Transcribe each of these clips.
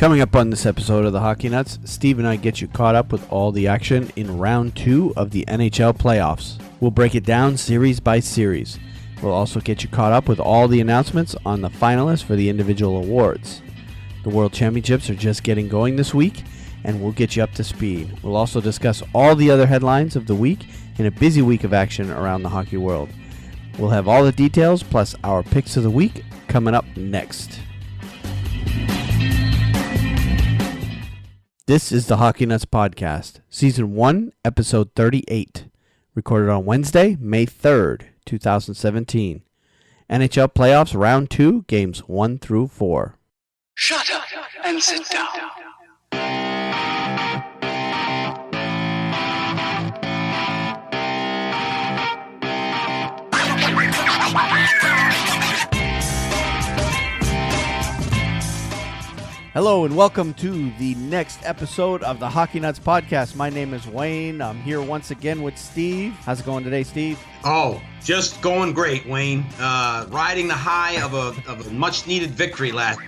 Coming up on this episode of the Hockey Nuts, Steve and I get you caught up with all the action in round 2 of the NHL playoffs. We'll break it down series by series. We'll also get you caught up with all the announcements on the finalists for the individual awards. The World Championships are just getting going this week, and we'll get you up to speed. We'll also discuss all the other headlines of the week in a busy week of action around the hockey world. We'll have all the details plus our picks of the week coming up next. This is the Hockey Nuts Podcast, Season 1, Episode 38, recorded on Wednesday, May 3rd, 2017. NHL Playoffs Round 2, Games 1 through 4. Shut up and sit down. Hello and welcome to the next episode of the Hockey Nuts Podcast. My name is Wayne. I'm here once again with Steve. How's it going today, Steve? Oh, just going great, Wayne. Riding the high of a much-needed victory last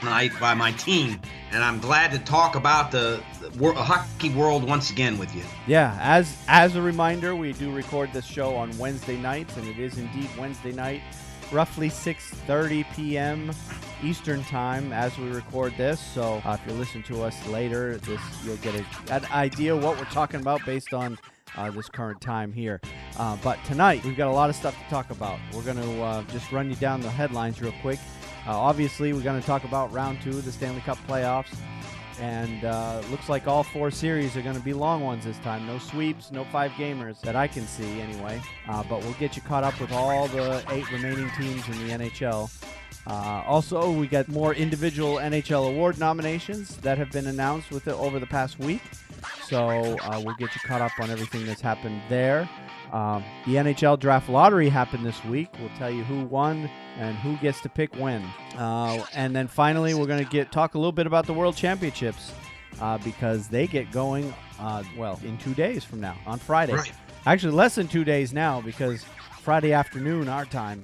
night by my team, and I'm glad to talk about the hockey world once again with you. Yeah, as a reminder, we do record this show on Wednesday nights, and it is indeed Wednesday night, roughly 6:30 p.m. Eastern time as we record this. So if you listen to us later, you'll get an idea what we're talking about based on this current time here. But tonight, we've got a lot of stuff to talk about. We're going to just run you down the headlines real quick. Obviously, we're going to talk about round 2 of the Stanley Cup playoffs. And looks like all 4 series are going to be long ones this time. No sweeps, no 5-gamers that I can see anyway. But we'll get you caught up with all the 8 remaining teams in the NHL. Also, we got more individual NHL award nominations that have been announced over the past week. So we'll get you caught up on everything that's happened there. The NHL Draft lottery happened this week. We'll tell you who won and who gets to pick when. And then finally, we're going to talk a little bit about the World Championships because they get going, in 2 days from now, on Friday. Right. Actually, less than 2 days now because Friday afternoon, our time,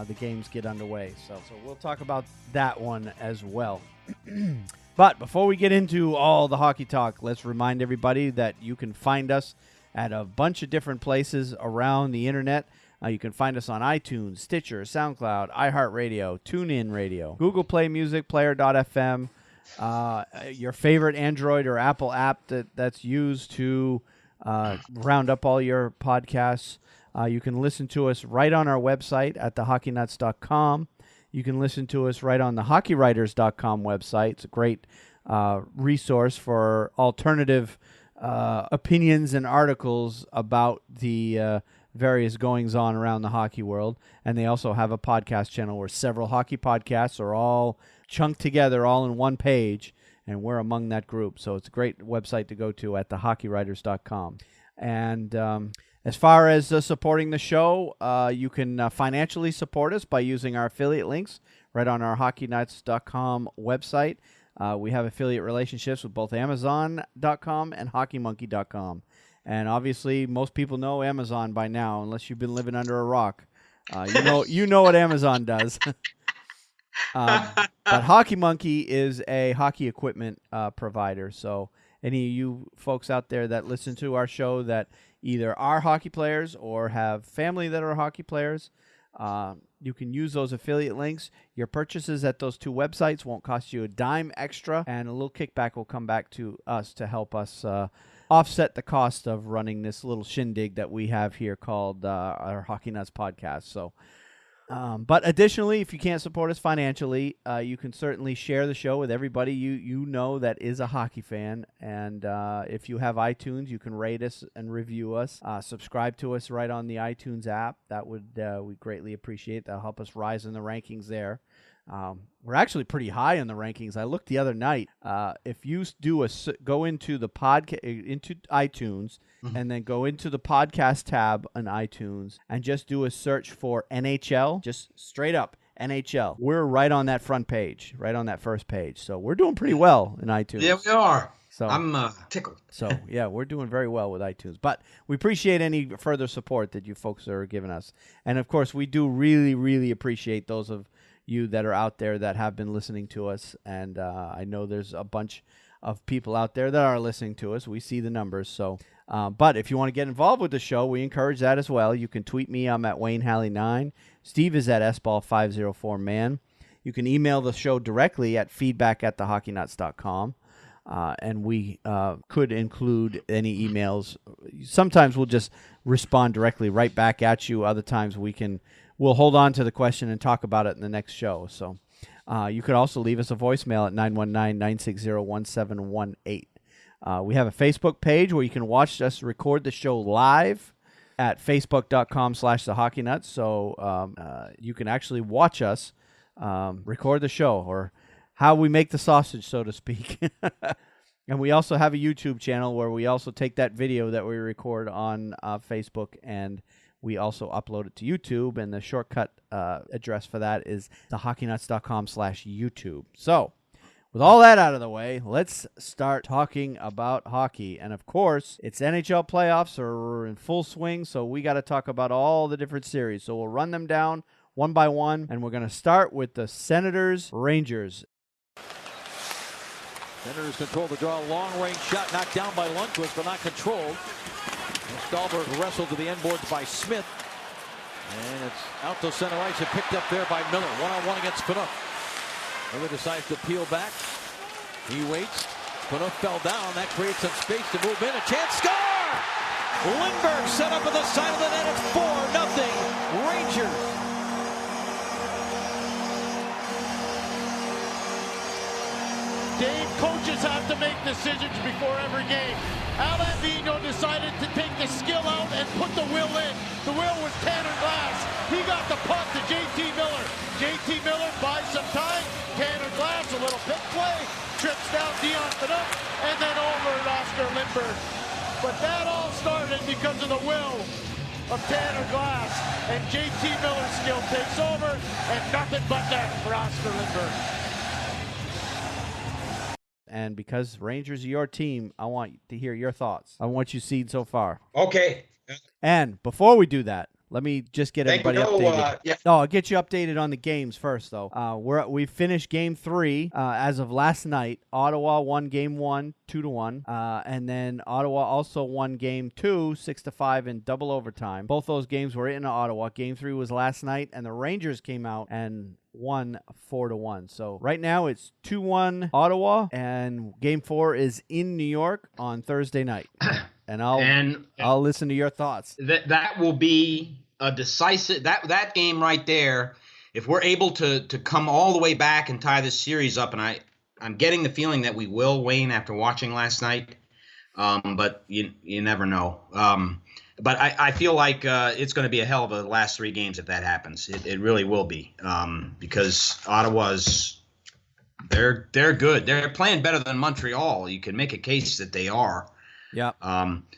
the games get underway. So we'll talk about that one as well. But before we get into all the hockey talk, let's remind everybody that you can find us at a bunch of different places around the internet. You can find us on iTunes, Stitcher, SoundCloud, iHeartRadio, TuneIn Radio, Google Play Music, Player.fm, your favorite Android or Apple app that's used to round up all your podcasts. You can listen to us right on our website at thehockeynuts.com. You can listen to us right on the hockeywriters.com website. It's a great resource for alternative opinions and articles about the various goings-on around the hockey world. And they also have a podcast channel where several hockey podcasts are all chunked together, all in one page, and we're among that group. So it's a great website to go to at thehockeywriters.com. And as far as supporting the show, you can financially support us by using our affiliate links right on our hockeynuts.com website. We have affiliate relationships with both Amazon.com and HockeyMonkey.com. And obviously, most people know Amazon by now, unless you've been living under a rock. You know what Amazon does. But Hockey Monkey is a hockey equipment provider. So any of you folks out there that listen to our show that either are hockey players or have family that are hockey players, you can use those affiliate links. Your purchases at those 2 websites won't cost you a dime extra, and a little kickback will come back to us to help us offset the cost of running this little shindig that we have here called our Hockey Nuts Podcast. So, but additionally, if you can't support us financially, you can certainly share the show with everybody you know that is a hockey fan. And if you have iTunes, you can rate us and review us. Subscribe to us right on the iTunes app. That would we greatly appreciate. That'll help us rise in the rankings there. We're actually pretty high in the rankings. I looked the other night. If you go into the into iTunes and then go into the podcast tab on iTunes and just do a search for NHL, just straight up NHL. We're right on that front page, right on that first page. So we're doing pretty well in iTunes. Yeah, we are. So I'm tickled. So, yeah, we're doing very well with iTunes. But we appreciate any further support that you folks are giving us. And, of course, we do really, really appreciate those of you that are out there that have been listening to us. And I know there's a bunch of people out there that are listening to us. We see the numbers. So, but if you want to get involved with the show, we encourage that as well. You can tweet me. I'm at Wayne Halley 9. Steve is at sball504man. You can email the show directly at feedback@thehockeynuts.com. And we could include any emails. Sometimes we'll just respond directly right back at you. Other times we'll hold on to the question and talk about it in the next show. So you could also leave us a voicemail at 919-960-1718. We have a Facebook page where you can watch us record the show live at facebook.com/thehockeynuts. So you can actually watch us record the show, or how we make the sausage, so to speak. And we also have a YouTube channel where we also take that video that we record on Facebook, and we also upload it to YouTube. And the shortcut address for that is thehockeynuts.com/YouTube. So with all that out of the way, let's start talking about hockey. And of course, it's NHL playoffs are in full swing, so we got to talk about all the different series. So we'll run them down one by one, and we're going to start with the Senators-Rangers. Senators control the draw. Long-range shot knocked down by Lundqvist, but not controlled. And Stahlberg wrestled to the end boards by Smith. And it's out to center ice and picked up there by Miller. One-on-one against Phaneuf. Miller decides to peel back. He waits. Phaneuf fell down. That creates some space to move in. A chance. Score! Lindbergh set up at the side of the net. It's 4-0 Rangers. Dave, coaches have to make decisions before every game. Alain Vigneault decided to take the skill out and put the will in. The will was Tanner Glass. He got the puck to JT Miller. JT Miller buys some time. Tanner Glass, a little pick play, trips down Dion Phaneuf, and then over at Oscar Lindbergh. But that all started because of the will of Tanner Glass. And JT Miller's skill takes over, and nothing but net for Oscar Lindbergh. And because Rangers are your team, I want to hear your thoughts on what you've seen so far. Okay. And before we do that, let me just get everybody updated. No, I'll get you updated on the games first, though. We finished Game 3 as of last night. Ottawa won Game 1, 2-1. And then Ottawa also won Game 2, 6-5 in double overtime. Both those games were in Ottawa. Game 3 was last night, and the Rangers came out and won 4-1. So right now it's 2-1 Ottawa, and Game 4 is in New York on Thursday night. And I'll listen to your thoughts. That will be a decisive that game right there. If we're able to come all the way back and tie this series up, and I'm getting the feeling that we will, Wayne, after watching last night. But you never know. But I feel like it's going to be a hell of a last three games if that happens. It really will be, because Ottawa's they're good. They're playing better than Montreal. You can make a case that they are. Yeah.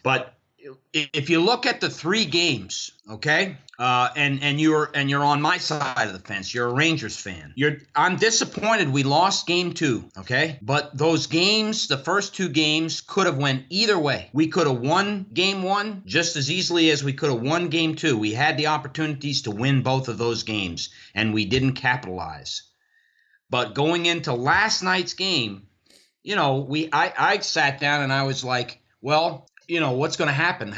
But if you look at the three games, okay, and you're on my side of the fence, you're a Rangers fan. I'm disappointed we lost Game 2, okay? But those games, the first two games, could have went either way. We could have won Game 1 just as easily as we could have won Game 2. We had the opportunities to win both of those games, and we didn't capitalize. But going into last night's game, I sat down and I was like, well, what's going to happen?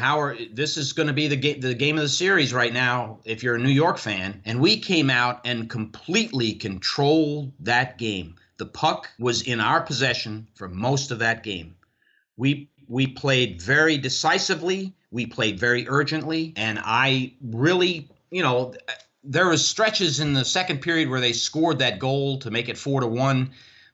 This is going to be the game of the series right now if you're a New York fan. And we came out and completely controlled that game. The puck was in our possession for most of that game. We played very decisively. We played very urgently. And I really, there was stretches in the second period where they scored that goal to make it 4-1.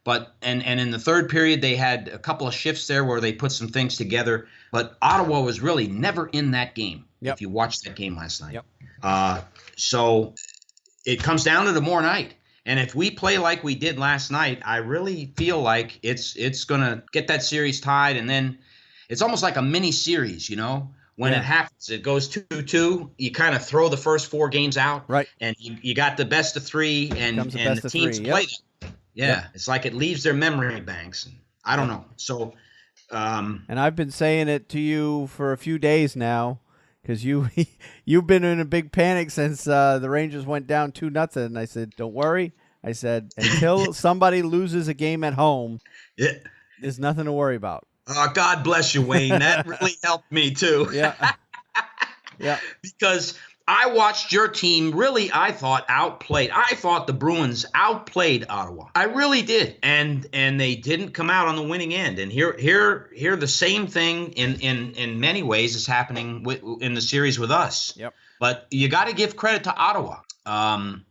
But and in the third period, they had a couple of shifts there where they put some things together. But Ottawa was really never in that game. Yep. If you watched that game last night. Yep. So it comes down to tomorrow night. And if we play like we did last night, I really feel like it's going to get that series tied. And then it's almost like a mini series, When it happens, it goes 2-2. You kind of throw the first four games out. Right. And you got the best of three. And the teams play that. Yeah, yep. It's like it leaves their memory banks. I don't know. So, and I've been saying it to you for a few days now, because you've been in a big panic since the Rangers went down 2-0. And I said, don't worry, I said, until somebody loses a game at home, there's nothing to worry about. God bless you, Wayne. That really helped me too. Yeah. Yeah. Because I watched your team really, I thought, outplayed. I thought the Bruins outplayed Ottawa. I really did. And they didn't come out on the winning end. And here the same thing in many ways is happening in the series with us. Yep. But you got to give credit to Ottawa.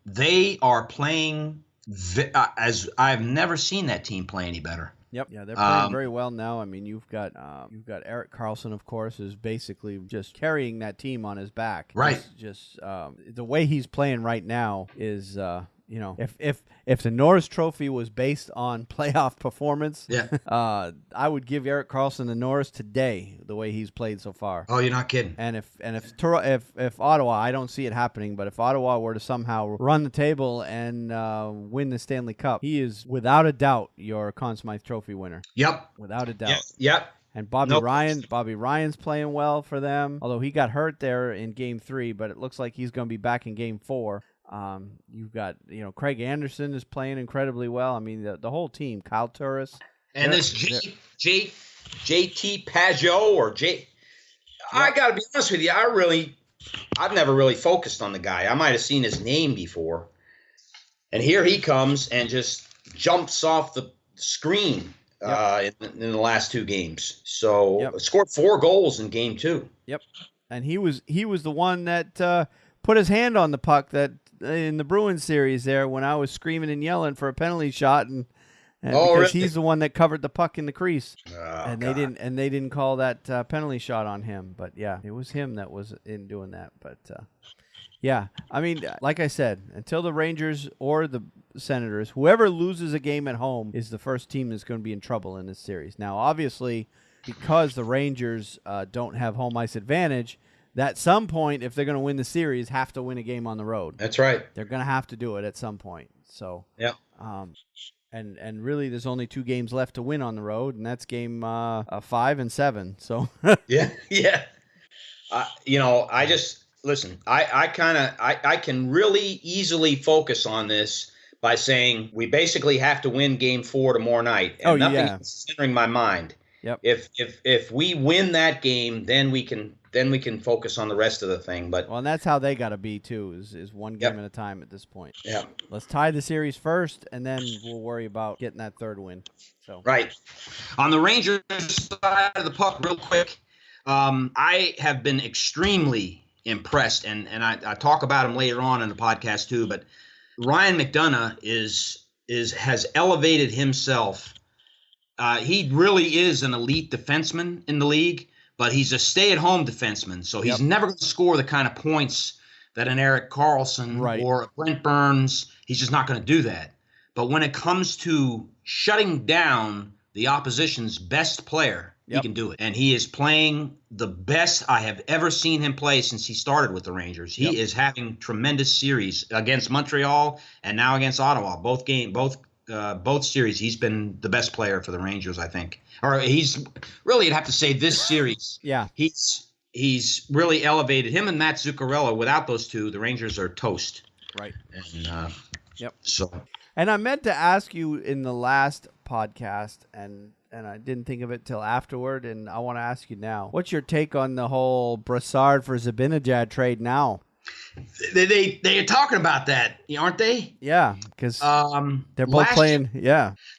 They are playing as I've never seen that team play any better. Yep. Yeah, they're playing very well now. I mean, you've got Erik Karlsson, of course, is basically just carrying that team on his back. Right. Just the way he's playing right now is, if the Norris Trophy was based on playoff performance, I would give Erik Karlsson the Norris today. The way he's played so far. Oh, you're not kidding. And if Ottawa, I don't see it happening, but if Ottawa were to somehow run the table and win the Stanley Cup, he is without a doubt your Conn Smythe Trophy winner. Yep. Without a doubt. Yep. And Bobby Ryan's playing well for them, although he got hurt there in Game 3, but it looks like he's going to be back in Game 4. You've got, Craig Anderson is playing incredibly well. I mean, the whole team, Kyle Turris. And this JT Pajot or I got to be honest with you, I've never really focused on the guy. I might have seen his name before. And here he comes and just jumps off the screen in the last 2 games. So scored 4 goals in Game 2. Yep. And he was the one that put his hand on the puck that in the Bruins series there when I was screaming and yelling for a penalty shot because really? He's the one that covered the puck in the crease. And they didn't call that penalty shot on him. But yeah, it was him that was in doing that. But yeah, I mean, like I said, until the Rangers or the Senators, whoever loses a game at home is the first team that's going to be in trouble in this series. Now, obviously, because the Rangers don't have home ice advantage, that at some point, if they're going to win the series, have to win a game on the road. That's right. They're going to have to do it at some point. So yeah. And really, there's only 2 games left to win on the road, and that's game 5 and 7. So yeah. I just listen. I can really easily focus on this by saying we basically have to win Game 4 tomorrow night, and nothing is entering my mind. Yep. If we win that game, then we can focus on the rest of the thing. But and that's how they got to be too. Is one game at a time at this point. Yeah. Let's tie the series first, and then we'll worry about getting that 3rd win. So right. On the Rangers side of the puck, real quick, I have been extremely impressed, and I talk about him later on in the podcast too. But Ryan McDonagh has elevated himself. He really is an elite defenseman in the league, but he's a stay-at-home defenseman, so he's never going to score the kind of points that an Erik Karlsson or a Brent Burns, he's just not going to do that. But when it comes to shutting down the opposition's best player, he can do it. And he is playing the best I have ever seen him play since he started with the Rangers. He is having tremendous series against Montreal and now against Ottawa. Both series, he's been the best player for the Rangers, I think. Or he's really, I'd have to say this series. Yeah. He's really elevated him and Matt Zuccarello. Without those two, the Rangers are toast. Right. And so. And I meant to ask you in the last podcast, and I didn't think of it till afterward, and I want to ask you now. What's your take on the whole Brassard for Zibanejad trade now? They're talking about that, aren't they? Yeah, because they're both playing.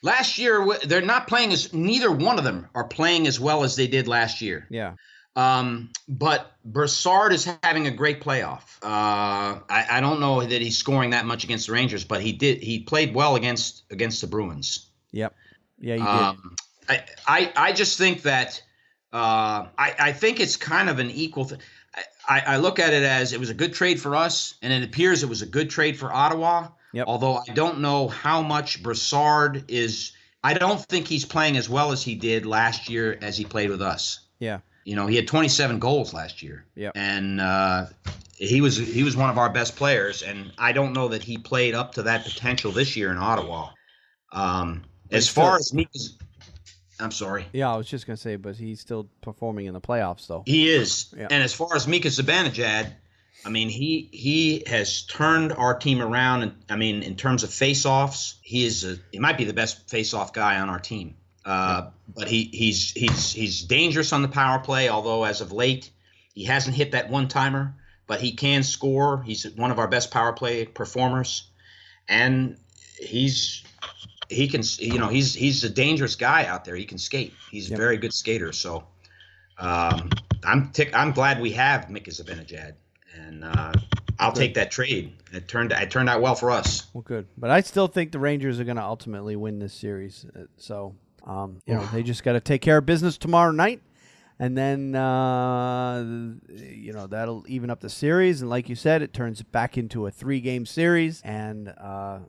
Last year, they're not playing neither one of them are playing as well as they did last year. Yeah. But Brassard is having a great playoff. I don't know that he's scoring that much against the Rangers, but he played well against the Bruins. Yep. Yeah, he did. I just think that I think it's kind of an equal thing. I look at it as it was a good trade for us, and it appears it was a good trade for Ottawa. Yep. Although I don't know how much Brassard is. I don't think he's playing as well as he did last year as he played with us. Yeah. He had 27 goals last year. Yeah. And he was one of our best players, and I don't know that he played up to that potential this year in Ottawa. As far as Mika's, I'm sorry. Yeah, I was just gonna say, but he's still performing in the playoffs, though. He is. Yeah. And as far as Mika Zibanejad, I mean, he has turned our team around. And I mean, in terms of face-offs, he might be the best face-off guy on our team. But he's dangerous on the power play. Although as of late, he hasn't hit that one-timer. But he can score. He's one of our best power play performers, and he's a dangerous guy out there. He can skate. He's a very good skater. So I'm glad we have Mika Zibanejad, and I'll take that trade. It turned out well for us. Well, good. But I still think the Rangers are going to ultimately win this series. So they just got to take care of business tomorrow night. And then, that'll even up the series. And like you said, it turns back into a 3-game series. And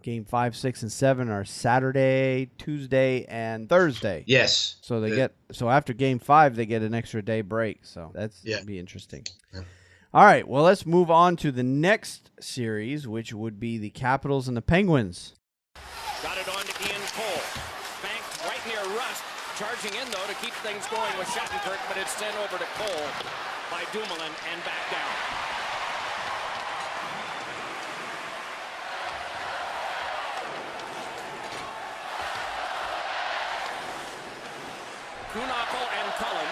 game 5, 6, and 7 are Saturday, Tuesday, and Thursday. Yes. So so after game 5, they get an extra day break. So that's going to be interesting. Yeah. All right. Well, let's move on to the next series, which would be the Capitals and the Penguins. Got it on to Ian Cole. Banked right near Rust. Charging in, though, to keep things going with Shattenkirk, but it's sent over to Cole by Dumoulin and back down. Kuhnhackl and Cullen,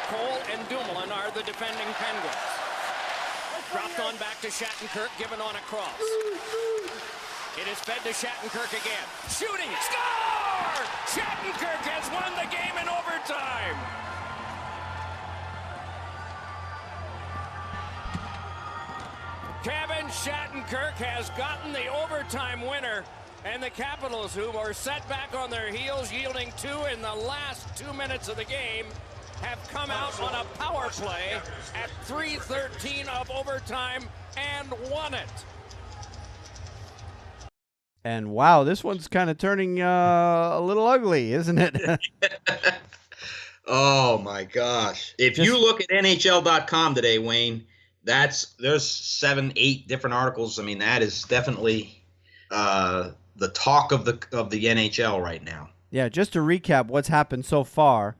Cole and Dumoulin are the defending Penguins. Dropped on back to Shattenkirk, given on a cross. It is fed to Shattenkirk again. Shooting! Score! Shattenkirk has won the game in overtime! Kevin Shattenkirk has gotten the overtime winner, and the Capitals, who were set back on their heels, yielding 2 in the last 2 minutes of the game, have come out on a power play at 3:13 of overtime and won it. And wow, this one's kind of turning a little ugly, isn't it? Oh my gosh! If you look at NHL.com today, Wayne, there's 7, 8 different articles. I mean, that is definitely the talk of the NHL right now. Yeah, just to recap what's happened so far.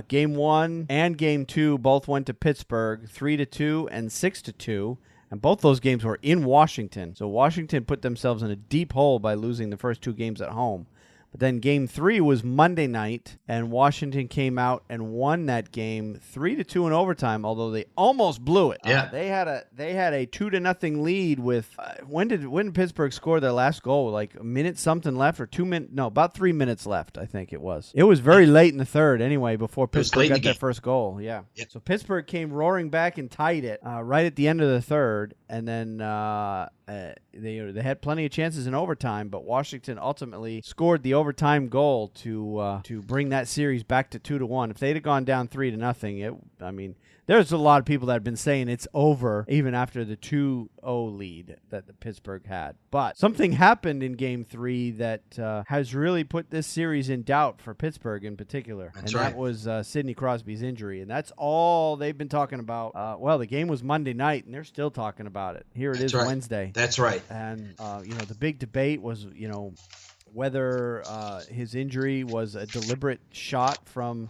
Game 1 and Game 2 both went to Pittsburgh, 3-2 and 6-2. And both those games were in Washington. So Washington put themselves in a deep hole by losing the first 2 games at home. But then Game 3 was Monday night, and Washington came out and won that game 3-2 in overtime, although they almost blew it. Yeah. They had a 2-0 lead with when did Pittsburgh score their last goal? Like a minute something left, or 2 minutes? No, about 3 minutes left, I think it was. It was very late in the third anyway before Pittsburgh got their first goal. Yeah. Yep. So Pittsburgh came roaring back and tied it right at the end of the third, and then they had plenty of chances in overtime, but Washington ultimately scored the overtime goal to bring that series back to 2-1. If they'd have gone down 3-0, there's a lot of people that have been saying it's over even after the 2-0 lead that the Pittsburgh had. But something happened in Game 3 that has really put this series in doubt for Pittsburgh in particular. That was Sidney Crosby's injury. And that's all they've been talking about. The game was Monday night, and they're still talking about it. Here it is Wednesday. That's right. And, the big debate was, whether his injury was a deliberate shot from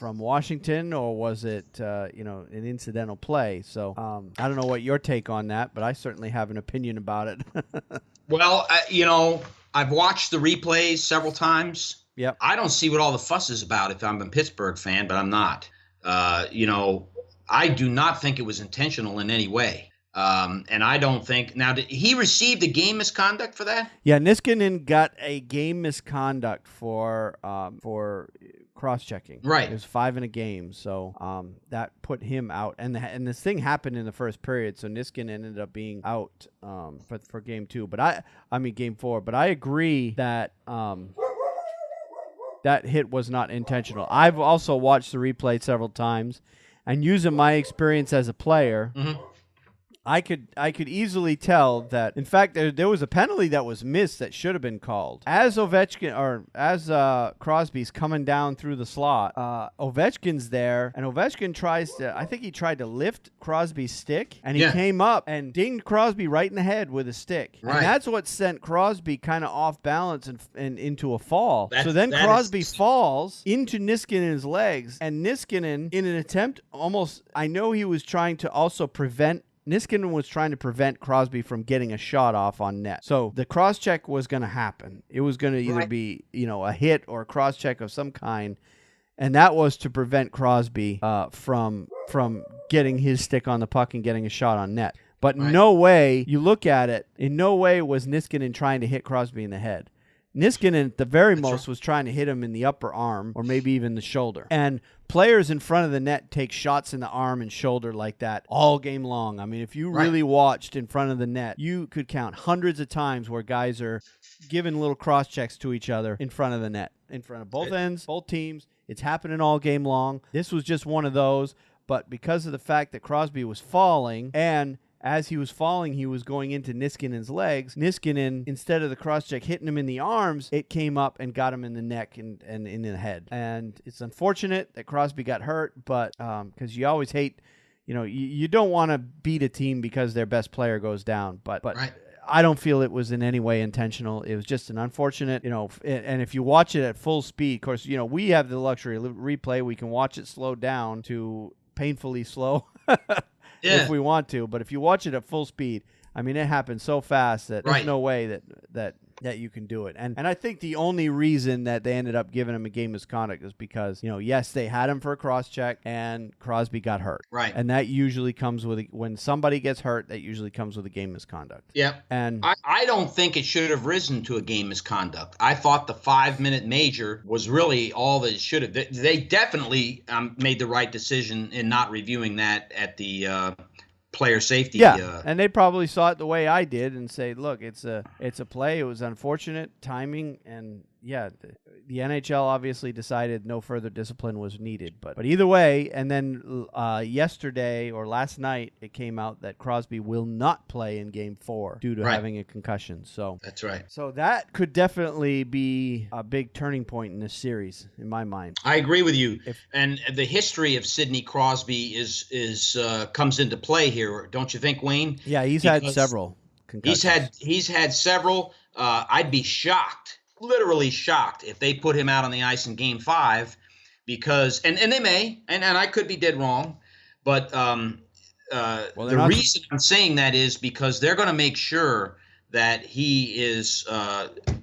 Washington, or was it, an incidental play? So I don't know what your take on that, but I certainly have an opinion about it. Well, I've watched the replays several times. Yep. I don't see what all the fuss is about if I'm a Pittsburgh fan, but I'm not. I do not think it was intentional in any way. And I don't think now. Did he received a game misconduct for that? Yeah, Niskanen got a game misconduct for cross-checking. Right, it was 5 in a game, so that put him out. And this thing happened in the first period, so Niskanen ended up being out for game 2. But game 4. But I agree that that hit was not intentional. I've also watched the replay several times, and using my experience as a player. Mm-hmm. I could easily tell that, in fact, there was a penalty that was missed that should have been called. As Crosby's coming down through the slot, Ovechkin's there, and Ovechkin tried to lift Crosby's stick, and he came up and dinged Crosby right in the head with a stick. Right. And that's what sent Crosby kind of off balance and into a fall. So then Crosby falls into Niskanen's legs, and Niskanen, in an attempt I know he was trying to also prevent Niskanen was trying to prevent Crosby from getting a shot off on net. So the cross-check was going to happen. It was going to either be, a hit or a cross-check of some kind, and that was to prevent Crosby from getting his stick on the puck and getting a shot on net. But no way, you look at it, in no way was Niskanen trying to hit Crosby in the head. Niskanen, at the very most, was trying to hit him in the upper arm or maybe even the shoulder. And players in front of the net take shots in the arm and shoulder like that all game long. I mean, if you really watched in front of the net, you could count hundreds of times where guys are giving little cross-checks to each other in front of the net, in front of both ends, both teams. It's happening all game long. This was just one of those, but because of the fact that Crosby was falling, and as he was falling, he was going into Niskanen's legs. Niskanen, instead of the cross-check hitting him in the arms, it came up and got him in the neck and in the head. And it's unfortunate that Crosby got hurt, but because you always hate, you don't want to beat a team because their best player goes down. But I don't feel it was in any way intentional. It was just an unfortunate, and if you watch it at full speed, of course, we have the luxury of replay. We can watch it slow down to painfully slow. If we want to, but if you watch it at full speed, I mean, it happens so fast that there's no way that you can do it. And I think the only reason that they ended up giving him a game misconduct is because, yes, they had him for a cross-check and Crosby got hurt. Right. And that usually comes with, when somebody gets hurt, that usually comes with a game misconduct. Yeah. And I don't think it should have risen to a game misconduct. I thought the 5-minute major was really all that it should have. They definitely made the right decision in not reviewing that at the player safety. Yeah, and they probably saw it the way I did and say, look, it's a play. It was unfortunate timing, and the NHL obviously decided no further discipline was needed. But either way, and then yesterday or last night, it came out that Crosby will not play in Game 4 due to having a concussion. So that's right. So that could definitely be a big turning point in this series, in my mind. I agree with you. And the history of Sidney Crosby is comes into play here, don't you think, Wayne? Yeah, he's had several concussions. He's had several. I'd be shocked. Literally shocked if they put him out on the ice in Game 5, because and they may, and I could be dead wrong, but the reason I'm saying that is because they're going to make sure that he is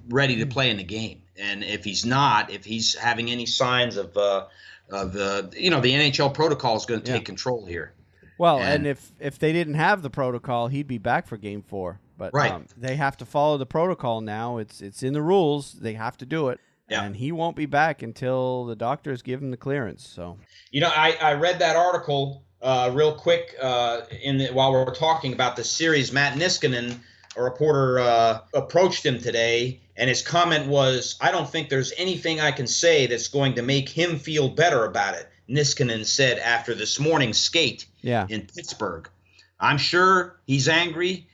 ready to play in the game, and if he's not, if he's having any signs of the NHL protocol is going to take control here. Well, and if they didn't have the protocol, he'd be back for Game 4. But they have to follow the protocol now. It's in the rules. They have to do it. Yeah. And he won't be back until the doctors give him the clearance. So, I read that article real quick while we're talking about the series. Matt Niskanen, a reporter, approached him today, and his comment was, "I don't think there's anything I can say that's going to make him feel better about it," Niskanen said after this morning's skate in Pittsburgh. "I'm sure he's angry.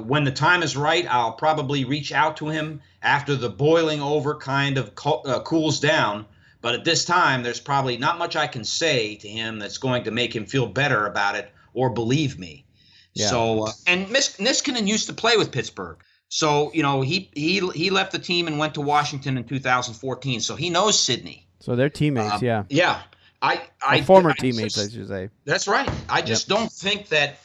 When the time is right, I'll probably reach out to him after the boiling over kind of cools down. But at this time, there's probably not much I can say to him that's going to make him feel better about it or believe me." Yeah. So, and Niskanen used to play with Pittsburgh. So, he left the team and went to Washington in 2014. So he knows Sidney. So they're teammates, yeah. Yeah. Former teammates, I should say. That's right. I just don't think that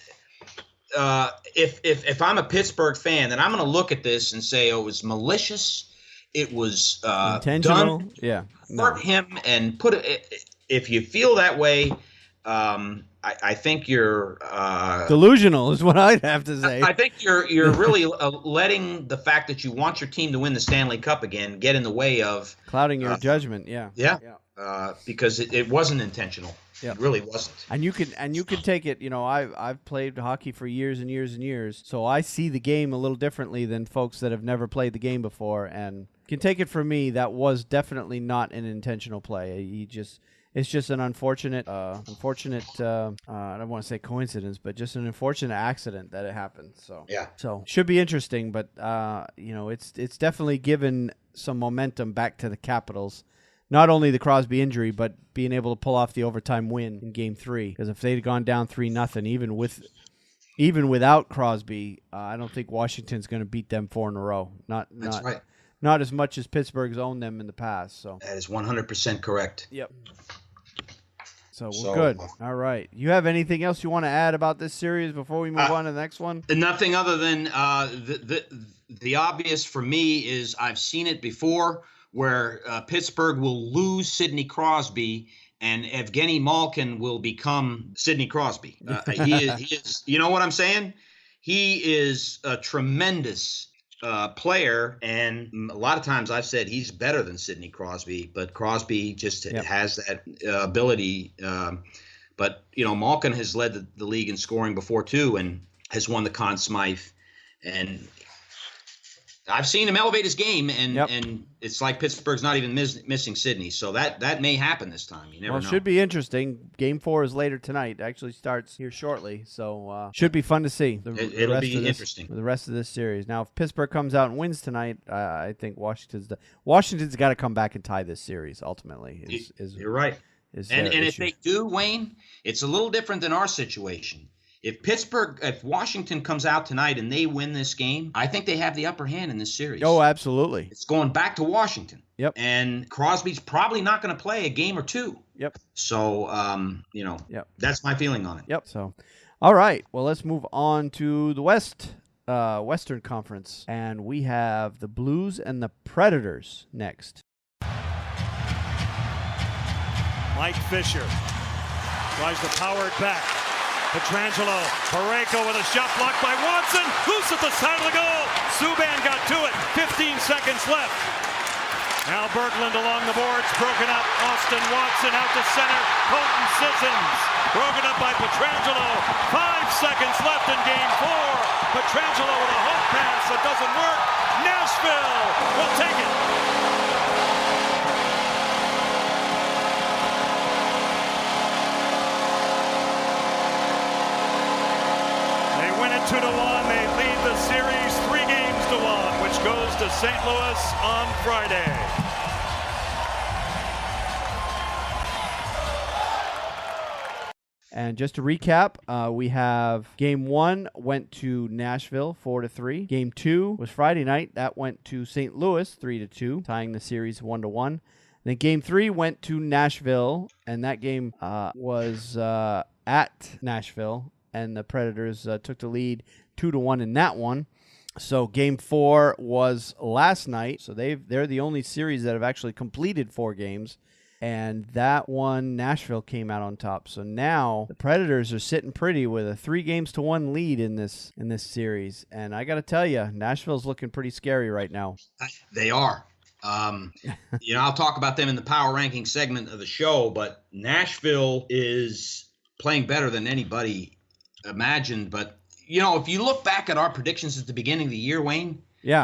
if I'm a Pittsburgh fan, then I'm going to look at this and say, oh, it was malicious. It was intentional. Done hurt him and put it. If you feel that way, I think you're delusional is what I'd have to say. I think you're really letting the fact that you want your team to win the Stanley Cup again get in the way of clouding your judgment. Yeah. Because it wasn't intentional. Yeah. It really wasn't. And you can take it. I've played hockey for years and years and years, so I see the game a little differently than folks that have never played the game before. And can take it from me, that was definitely not an intentional play. It's just an unfortunate, I don't want to say coincidence, but just an unfortunate accident that it happened. So so should be interesting, but it's definitely given some momentum back to the Capitals. Not only the Crosby injury, but being able to pull off the overtime win in Game 3. Because if they'd gone down 3-0, even without Crosby, I don't think Washington's going to beat them 4 in a row. That's right. Not as much as Pittsburgh's owned them in the past. So that is 100% correct. Yep. So we're good. All right. You have anything else you want to add about this series before we move on to the next one? Nothing other than the obvious for me is I've seen it before where Pittsburgh will lose Sidney Crosby and Evgeny Malkin will become Sidney Crosby. He is, you know what I'm saying? He is a tremendous player, and a lot of times I've said he's better than Sidney Crosby, but Crosby just has that ability. But, Malkin has led the league in scoring before, too, and has won the Conn Smythe. And I've seen him elevate his game, and it's like Pittsburgh's not even missing Sidney. So that may happen this time. You never know. It should be interesting. Game 4 is later tonight. It actually starts here shortly. So should be fun to see. It'll be interesting. The rest of this series. Now, if Pittsburgh comes out and wins tonight, I think Washington's got to come back and tie this series ultimately. You're right. And if they do, Wayne, it's a little different than our situation. If Washington comes out tonight and they win this game, I think they have the upper hand in this series. Oh, absolutely. It's going back to Washington. Yep. And Crosby's probably not going to play a game or two. Yep. So, that's my feeling on it. Yep. So, all right. Well, let's move on to the Western Conference. And we have the Blues and the Predators next. Mike Fisher tries to power it back. Petrangelo, Parayko with a shot blocked by Watson. Loose at the side of the goal. Subban got to it. 15 seconds left. Now Berglund along the boards. Broken up. Austin Watson out to center. Colton Sissons. Broken up by Petrangelo. 5 seconds left in game 4. Petrangelo with a hook pass that doesn't work. Nashville will take it. Win it 2-1. They lead the series 3-1, which goes to St. Louis on Friday. And just to recap, we have Game 1 went to Nashville 4-3. Game 2 was Friday night. That went to St. Louis 3-2, tying the series 1-1. Then Game 3 went to Nashville, and that game was at Nashville. And the Predators took the lead 2-1 in that one. So Game 4 was last night. So they're the only series that have actually completed 4 games. And that one, Nashville came out on top. So now the Predators are sitting pretty with a 3-1 lead in this series. And I got to tell you, Nashville's looking pretty scary right now. They are. I'll talk about them in the power ranking segment of the show, but Nashville is playing better than anybody imagined. But if you look back at our predictions at the beginning of the year, Wayne,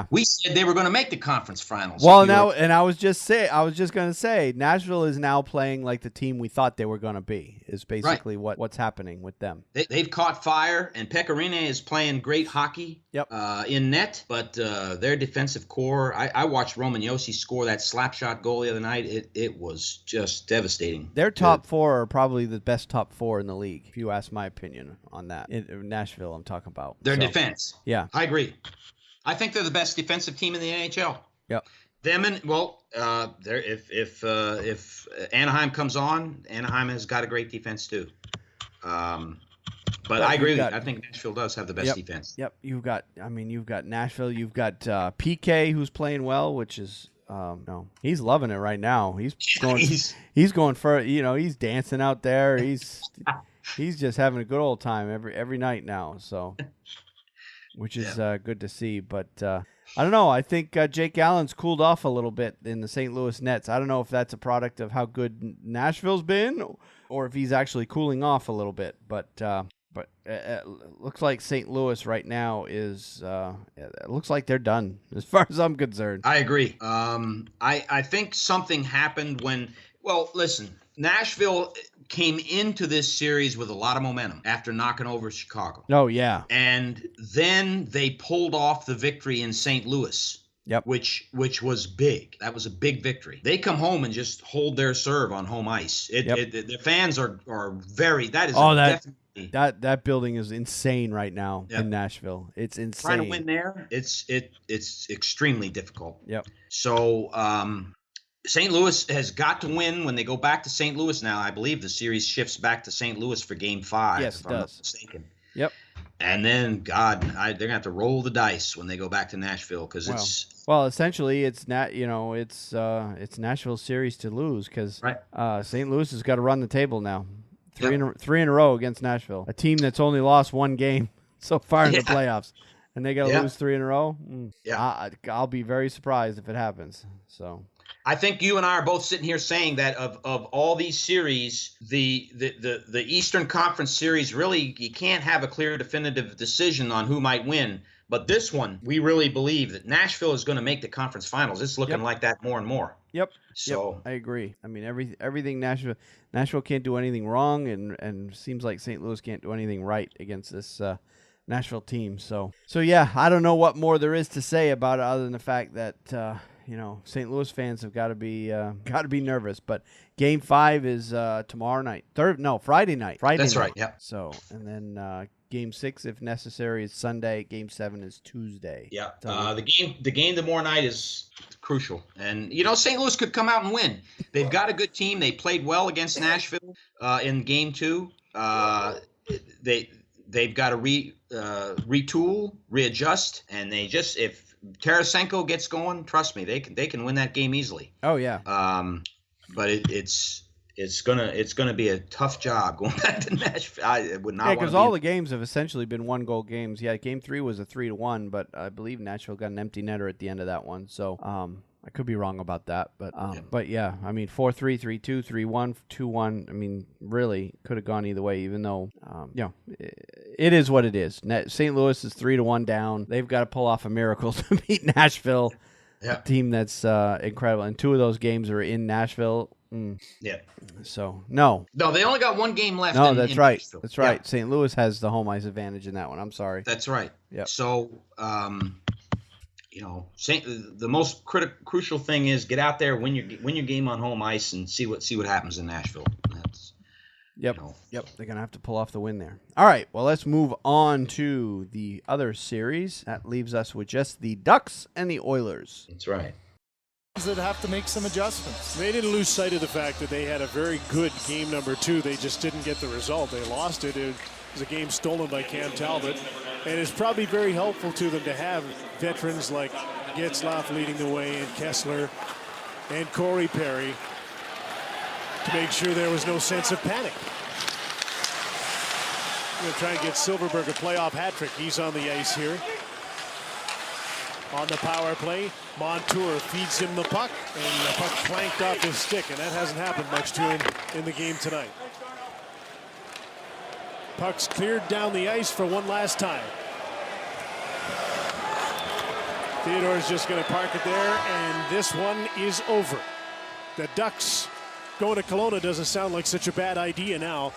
we said they were going to make the conference finals. Well, I was just going to say Nashville is now playing like the team we thought they were going to be. Is basically what's happening with them. They've caught fire, and Pecorine is playing great hockey. In net, but their defensive core. I watched Roman Josi score that slap shot goal the other night. It was just devastating. Their top 4 are probably the best top 4 in the league, if you ask my opinion on that. In Nashville, I'm talking about their defense. Yeah, I agree. I think they're the best defensive team in the NHL. Yep. Them and if Anaheim comes on, Anaheim has got a great defense too. But I agree with you. I think Nashville does have the best defense. Yep. You've got Nashville. You've got PK who's playing well, which is he's loving it right now. He's going for he's dancing out there. He's just having a good old time every night now. So. Which is good to see. But I don't know. I think Jake Allen's cooled off a little bit in the St. Louis Nets. I don't know if that's a product of how good Nashville's been or if he's actually cooling off a little bit. But it looks like St. Louis right now is it looks like they're done as far as I'm concerned. I agree. I think something happened listen, Nashville came into this series with a lot of momentum after knocking over Chicago. Oh, yeah. And then they pulled off the victory in St. Louis. Yep. Which was big. That was a big victory. They come home and just hold their serve on home ice. The fans are very. That is definitely that building is insane right now in Nashville. It's insane. Trying to win there, it's extremely difficult. Yep. So St. Louis has got to win when they go back to St. Louis now. I believe the series shifts back to St. Louis for Game 5. Yes, if it I'm does. not mistaken. Yep. And then, God, they're gonna have to roll the dice when they go back to Nashville because well, essentially, it's Nashville's series to lose because St. Louis has got to run the table now. Three in a row against Nashville, a team that's only lost one game so far in the playoffs, and they got to lose 3 in a row. I'll be very surprised if it happens. So. I think you and I are both sitting here saying that of all these series, the Eastern Conference series, really, you can't have a clear, definitive decision on who might win. But this one, we really believe that Nashville is going to make the conference finals. It's looking like that more and more. Yep. So I agree. I mean, everything Nashville can't do anything wrong, and seems like St. Louis can't do anything right against this Nashville team. So yeah, I don't know what more there is to say about it other than the fact that St. Louis fans have got to be nervous. But Game 5 is tomorrow night. Friday night. That's right. Yeah. So and then Game 6, if necessary, is Sunday. Game 7 is Tuesday. Yeah. The game tomorrow night is crucial, and St. Louis could come out and win. They've got a good team. They played well against Nashville in Game 2. They've got to retool, readjust, and if Tarasenko gets going, trust me, they can win that game easily. Oh yeah. But it's gonna be a tough job going back to Nashville. I would not. Yeah, because all the games have essentially been 1-goal games. Yeah, Game 3 was a 3-1, but I believe Nashville got an empty netter at the end of that one. So I could be wrong about that, but yeah, I mean 4-3, 3-2, 3-1, 2-1. I mean, really could have gone either way. Even though it is what it is. St. Louis is 3-1 down. They've got to pull off a miracle to beat Nashville, a team that's incredible. And 2 of those games are in Nashville. Yeah. So no, they only got 1 game left. No, that's right. Nashville. That's right. Yeah. St. Louis has the home ice advantage in that one. I'm sorry. That's right. Yeah. So, the most crucial thing is get out there, win your game on home ice, and see what happens in Nashville. That's Yep. They're gonna have to pull off the win there. All right. Well, let's move on to the other series. That leaves us with just the Ducks and the Oilers. That's right. That have to make some adjustments. They didn't lose sight of the fact that they had a very good game number 2. They just didn't get the result. They lost it. It was a game stolen by Cam Talbot. And it's probably very helpful to them to have veterans like Getzlaf leading the way and Kessler and Corey Perry to make sure there was no sense of panic. I'm going to try and get Silverberg a playoff hat trick. He's on the ice here. On the power play, Montour feeds him the puck, and the puck clanked off his stick, and that hasn't happened much to him in the game tonight. Puck's cleared down the ice for one last time. Theodore's just going to park it there, and this one is over. The Ducks going to Kelowna doesn't sound like such a bad idea now.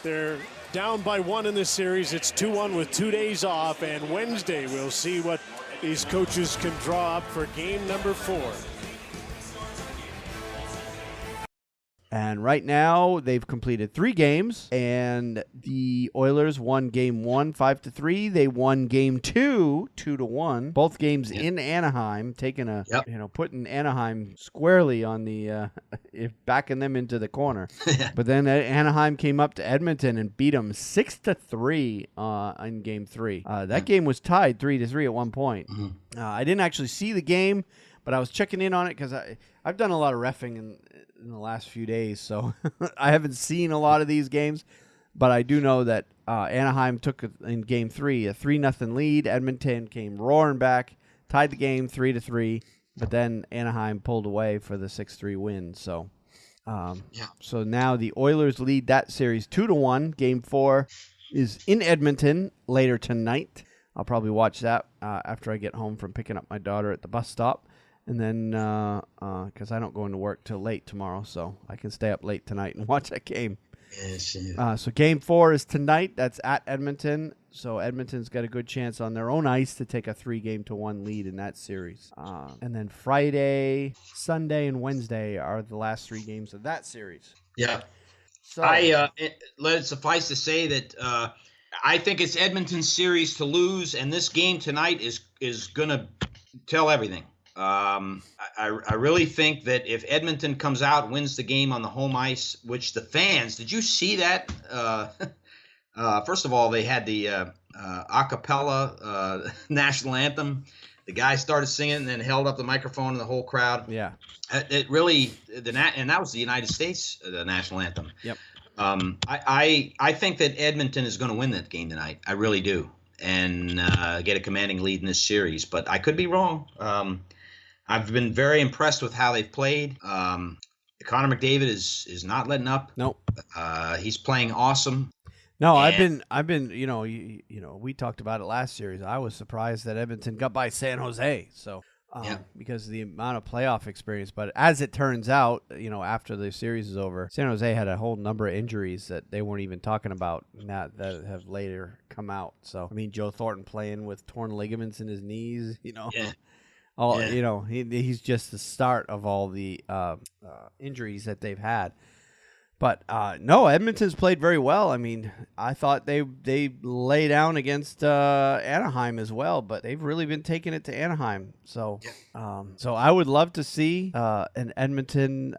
They're down by 1 in this series. It's 2-1 with 2 days off, and Wednesday we'll see what these coaches can draw up for game number 4. And right now, they've completed 3 games, and the Oilers won Game 1, 5-3. They won Game 2, 2-1. Both games in Anaheim, putting Anaheim squarely on the, backing them into the corner. But then Anaheim came up to Edmonton and beat them 6-3 in Game 3. That game was tied 3-3 at one point. Mm-hmm. I didn't actually see the game, but I was checking in on it because I've done a lot of reffing in the last few days, so I haven't seen a lot of these games, but I do know that Anaheim took in Game 3 a 3-0 lead. Edmonton came roaring back, tied the game 3-3, but then Anaheim pulled away for the 6-3 win. So, so now the Oilers lead that series 2-1. Game 4 is in Edmonton later tonight. I'll probably watch that after I get home from picking up my daughter at the bus stop. And then, because I don't go into work till late tomorrow, so I can stay up late tonight and watch that game. Yes. So Game 4 is tonight. That's at Edmonton. So Edmonton's got a good chance on their own ice to take a 3-1 lead in that series. And then Friday, Sunday, and Wednesday are the last 3 games of that series. Yeah. So Let it suffice to say that I think it's Edmonton's series to lose, and this game tonight is going to tell everything. I really think that if Edmonton comes out and wins the game on the home ice, which the fans, did you see that? First of all, they had the a cappella national anthem. The guy started singing and then held up the microphone and the whole crowd. Yeah. It really, and that was the United States national anthem. Yep. I think that Edmonton is going to win that game tonight. I really do. And get a commanding lead in this series. But I could be wrong. I've been very impressed with how they've played. Connor McDavid is not letting up. Nope. He's playing awesome. No, I've been, we talked about it last series. I was surprised that Edmonton got by San Jose. So, because of the amount of playoff experience. But as it turns out, after the series is over, San Jose had a whole number of injuries that they weren't even talking about that have later come out. So, I mean, Joe Thornton playing with torn ligaments in his knees, Yeah. He's just the start of all the injuries that they've had. But no, Edmonton's played very well. I mean, I thought they lay down against Anaheim as well, but they've really been taking it to Anaheim. So, so I would love to see an Edmonton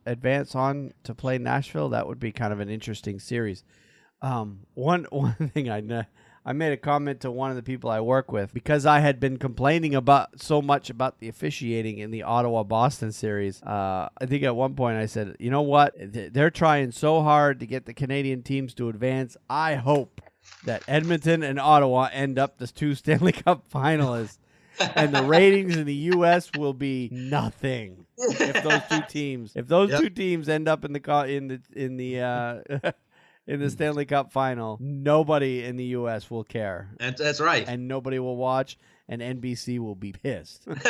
advance on to play Nashville. That would be kind of an interesting series. One thing I made a comment to one of the people I work with because I had been complaining so much about the officiating in the Ottawa-Boston series. I think at one point I said, you know what? They're trying so hard to get the Canadian teams to advance. I hope that Edmonton and Ottawa end up the 2 Stanley Cup finalists. And the ratings in the U.S. will be nothing if those two teams end up in the in the Stanley Cup final, nobody in the U.S. will care. That's right. And nobody will watch, and NBC will be pissed. It's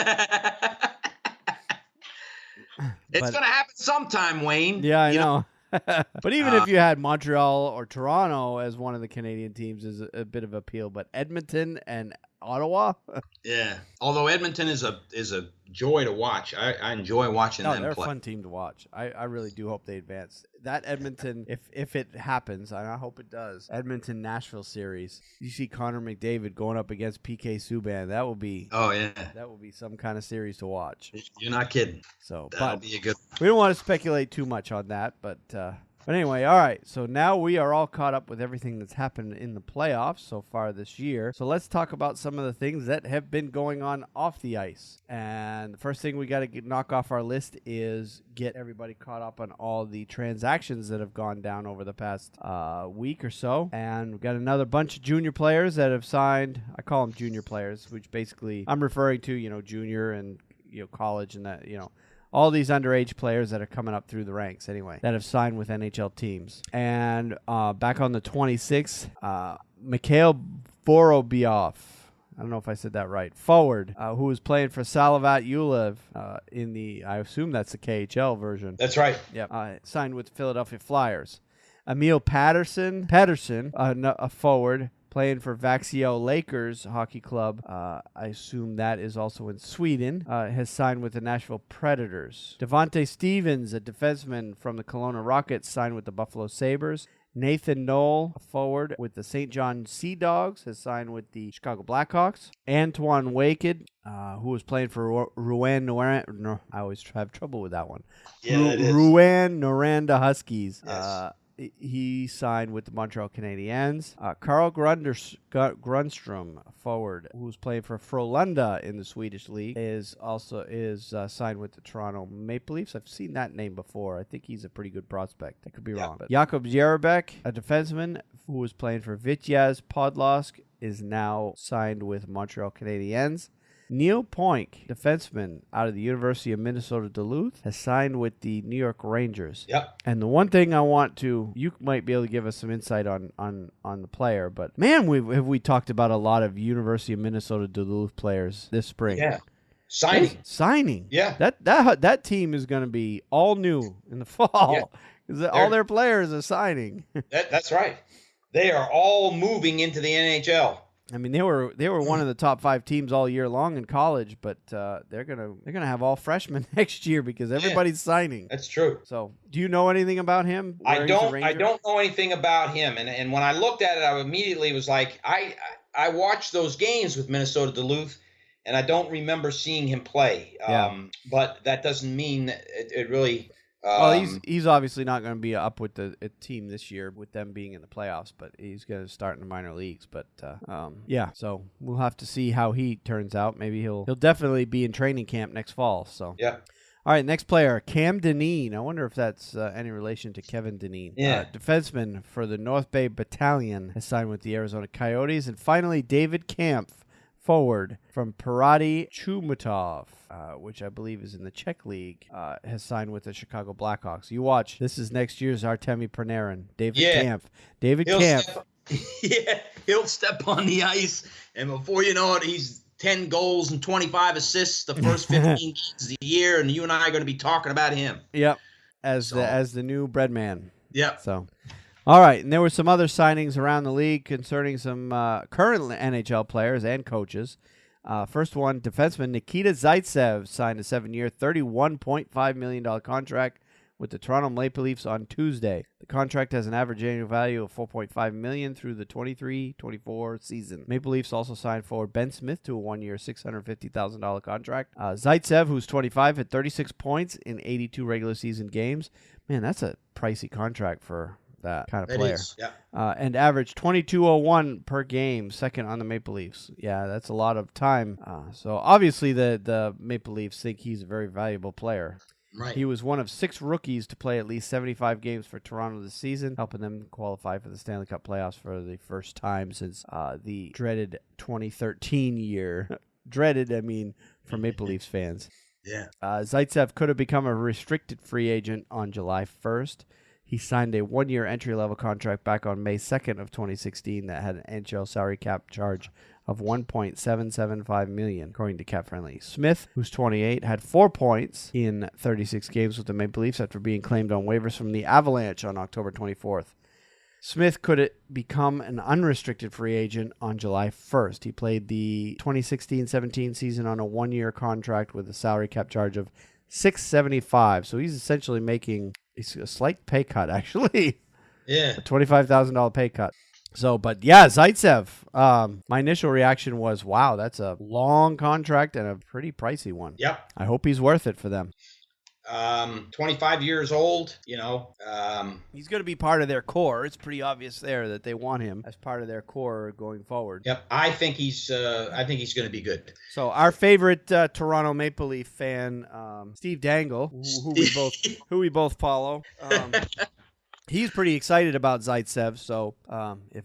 going to happen sometime, Wayne. Yeah, I know. But even if you had Montreal or Toronto as one of the Canadian teams is a bit of appeal. But Edmonton and Ottawa? Yeah. Although Edmonton is a joy to watch. I enjoy watching them play. They're a fun team to watch. I really do hope they advance. That Edmonton, if it happens, and I hope it does, Edmonton-Nashville series, you see Connor McDavid going up against PK Subban. That will be that will be some kind of series to watch. You're not kidding. So that'll be a good. We don't want to speculate too much on that, but anyway, all right. So now we are all caught up with everything that's happened in the playoffs so far this year. So let's talk about some of the things that have been going on off the ice. And the first thing we got to knock off our list is get everybody caught up on all the transactions that have gone down over the past week or so. And we've got another bunch of junior players that have signed. I call them junior players, which basically I'm referring to, junior and college and that, all these underage players that are coming up through the ranks anyway that have signed with NHL teams. And back on the 26th, Mikhail Vorobiev, I don't know if I said that right, forward, who was playing for Salavat Yulev in the, I assume that's the KHL version. That's right. Yep. Signed with the Philadelphia Flyers. Emil Patterson, a forward, playing for Vaxio Lakers Hockey Club, I assume that is also in Sweden, has signed with the Nashville Predators. Devontae Stevens, a defenseman from the Kelowna Rockets, signed with the Buffalo Sabres. Nathan Knoll, a forward with the St. John Sea Dogs, has signed with the Chicago Blackhawks. Antoine Waked, who was playing for Rouen Noranda. I always have trouble with that one. Yeah, Rouen Noranda Huskies. Yes. He signed with the Montreal Canadiens. Carl Grundstrom, forward, who's playing for Frölunda in the Swedish league, is signed with the Toronto Maple Leafs. I've seen that name before. I think he's a pretty good prospect. I could be wrong. But Jakub Jarabek, a defenseman who was playing for Vityaz Podlask, is now signed with Montreal Canadiens. Neil Poink, defenseman out of the University of Minnesota Duluth, has signed with the New York Rangers. Yep. And the one thing you might be able to give us some insight on the player, but man, we talked about a lot of University of Minnesota Duluth players this spring. Yeah. Signing. Yeah. That team is going to be all new in the fall. Yeah. All their players are signing. That's right. They are all moving into the NHL. I mean, they were one of the top 5 teams all year long in college, but they're gonna have all freshmen next year because everybody's signing. That's true. So, do you know anything about him? I don't know anything about him, and when I looked at it, I immediately was like, I watched those games with Minnesota Duluth, and I don't remember seeing him play. But that doesn't mean it really. Well, he's obviously not going to be up with the team this year with them being in the playoffs, but he's going to start in the minor leagues. But so we'll have to see how he turns out. Maybe he'll definitely be in training camp next fall. So yeah. All right, next player, Cam Dineen. I wonder if that's any relation to Kevin Dineen. Yeah. Defenseman for the North Bay Battalion has signed with the Arizona Coyotes. And finally, David Kampf, forward from Pirati Chumutov, which I believe is in the Czech League, has signed with the Chicago Blackhawks. You watch. This is next year's Artemi Panarin. David Kampf. He'll step on the ice, and before you know it, he's 10 goals and 25 assists the first 15 games of the year, and you and I are going to be talking about him. Yep, as the new bread man. Yep. So, all right, and there were some other signings around the league concerning some current NHL players and coaches. First one, defenseman Nikita Zaitsev signed a 7-year, $31.5 million contract with the Toronto Maple Leafs on Tuesday. The contract has an average annual value of $4.5 million through the 23-24 season. Maple Leafs also signed forward Ben Smith to a 1-year, $650,000 contract. Zaitsev, who's 25, had 36 points in 82 regular season games. Man, that's a pricey contract for that kind of player. Is, yeah. And averaged 22.01 per game, second on the Maple Leafs. Yeah, that's a lot of time. So obviously the Maple Leafs think he's a very valuable player. Right. He was one of 6 rookies to play at least 75 games for Toronto this season, helping them qualify for the Stanley Cup playoffs for the first time since the dreaded 2013 year. Dreaded, I mean, for Maple Leafs fans. Yeah. Zaitsev could have become a restricted free agent on July 1st. He signed a 1-year entry-level contract back on May 2nd of 2016 that had an NHL salary cap charge of $1.775 million, according to Cap Friendly. Smith, who's 28, had 4 points in 36 games with the Maple Leafs after being claimed on waivers from the Avalanche on October 24th. Smith could become an unrestricted free agent on July 1st. He played the 2016-17 season on a 1-year contract with a salary cap charge of $675. So he's essentially making a slight pay cut, actually. Yeah. A $25,000 pay cut. So, but yeah, Zaitsev, my initial reaction was, wow, that's a long contract and a pretty pricey one. Yep. I hope he's worth it for them. 25 years old, He's going to be part of their core. It's pretty obvious there that they want him as part of their core going forward. Yep. I think he's going to be good. So our favorite Toronto Maple Leaf fan, Steve Dangle, who we both follow, he's pretty excited about Zaitsev. So if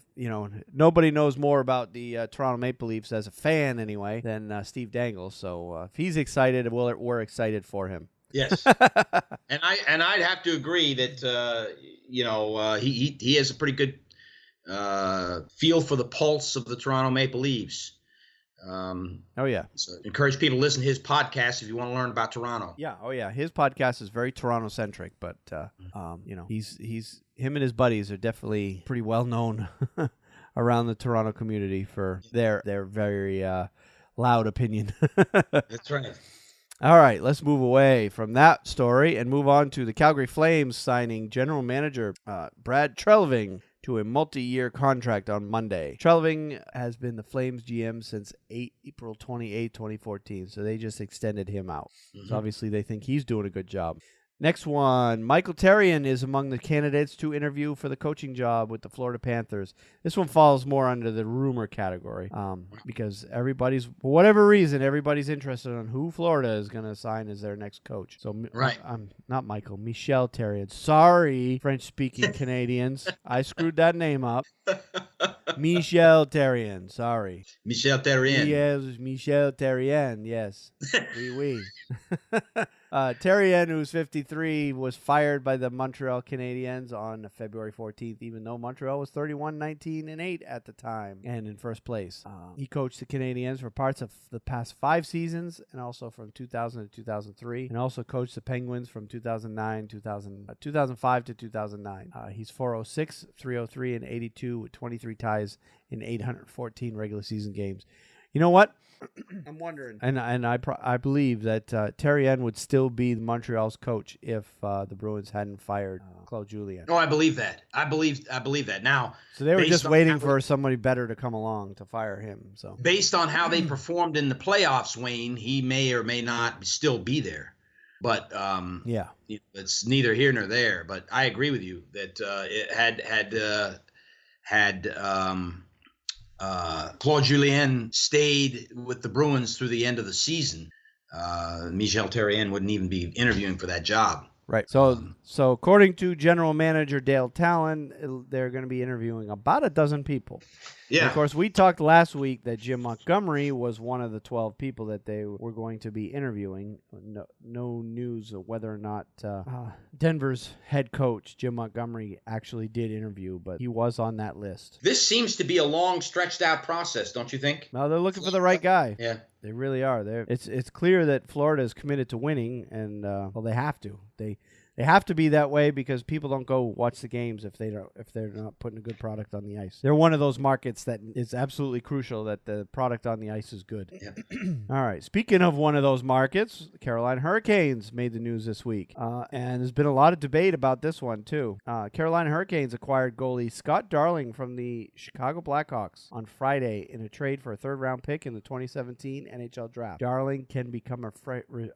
nobody knows more about the Toronto Maple Leafs as a fan anyway than Steve Dangle. So if he's excited, we're excited for him. Yes, and I'd have to agree that he has a pretty good feel for the pulse of the Toronto Maple Leafs. Oh yeah. So encourage people to listen to his podcast if you want to learn about Toronto. Yeah. Oh yeah. His podcast is very Toronto centric, but he's him and his buddies are definitely pretty well known around the Toronto community for their very loud opinion. That's right. All right, let's move away from that story and move on to the Calgary Flames signing general manager Brad Treliving to a multi-year contract on Monday. Treliving has been the Flames GM since April 28, 2014, so they just extended him out. Mm-hmm. So obviously they think he's doing a good job. Next one, Michael Therrien is among the candidates to interview for the coaching job with the Florida Panthers. This one falls more under the rumor category because for whatever reason, everybody's interested on who Florida is going to sign as their next coach. So, right. Not Michael, Michel Therrien. Sorry, French-speaking Canadians. I screwed that name up. Michel Therrien, sorry. Michel Therrien. Yes, Michel Therrien, yes. Oui. Therrien, who's 53, was fired by the Montreal Canadiens on February 14th, even though Montreal was 31-19-8 at the time and in first place. He coached the Canadiens for parts of the past 5 seasons and also from 2000 to 2003, and also coached the Penguins from 2005 to 2009. He's 406, 303, and 82 with 23 ties in 814 regular season games. You know what? I'm wondering, and I believe that THN would still be Montreal's coach if the Bruins hadn't fired Claude Julien. Oh, I believe that. I believe that. Now, so they were just waiting for somebody better to come along to fire him. So based on how they performed in the playoffs, Wayne, he may or may not still be there. But yeah, it's neither here nor there. But I agree with you that it had Claude Julien stayed with the Bruins through the end of the season, Michel Therrien wouldn't even be interviewing for that job. Right. So according to General Manager Dale Talon, they're going to be interviewing about a dozen people. Yeah. And of course, we talked last week that Jim Montgomery was one of the 12 people that they were going to be interviewing. No news of whether or not Denver's head coach, Jim Montgomery, actually did interview, but he was on that list. This seems to be a long, stretched-out process, don't you think? No, they're looking for the right guy. Yeah. They really are. It's clear that Florida is committed to winning, and well, they have to. They have to be that way because people don't go watch the games if they're not putting a good product on the ice. They're one of those markets that is absolutely crucial that the product on the ice is good. Yeah. All right. Speaking of one of those markets, the Carolina Hurricanes made the news this week, and there's been a lot of debate about this one too. Carolina Hurricanes acquired goalie Scott Darling from the Chicago Blackhawks on Friday in a trade for a third-round pick in the 2017 NHL Draft. Darling can become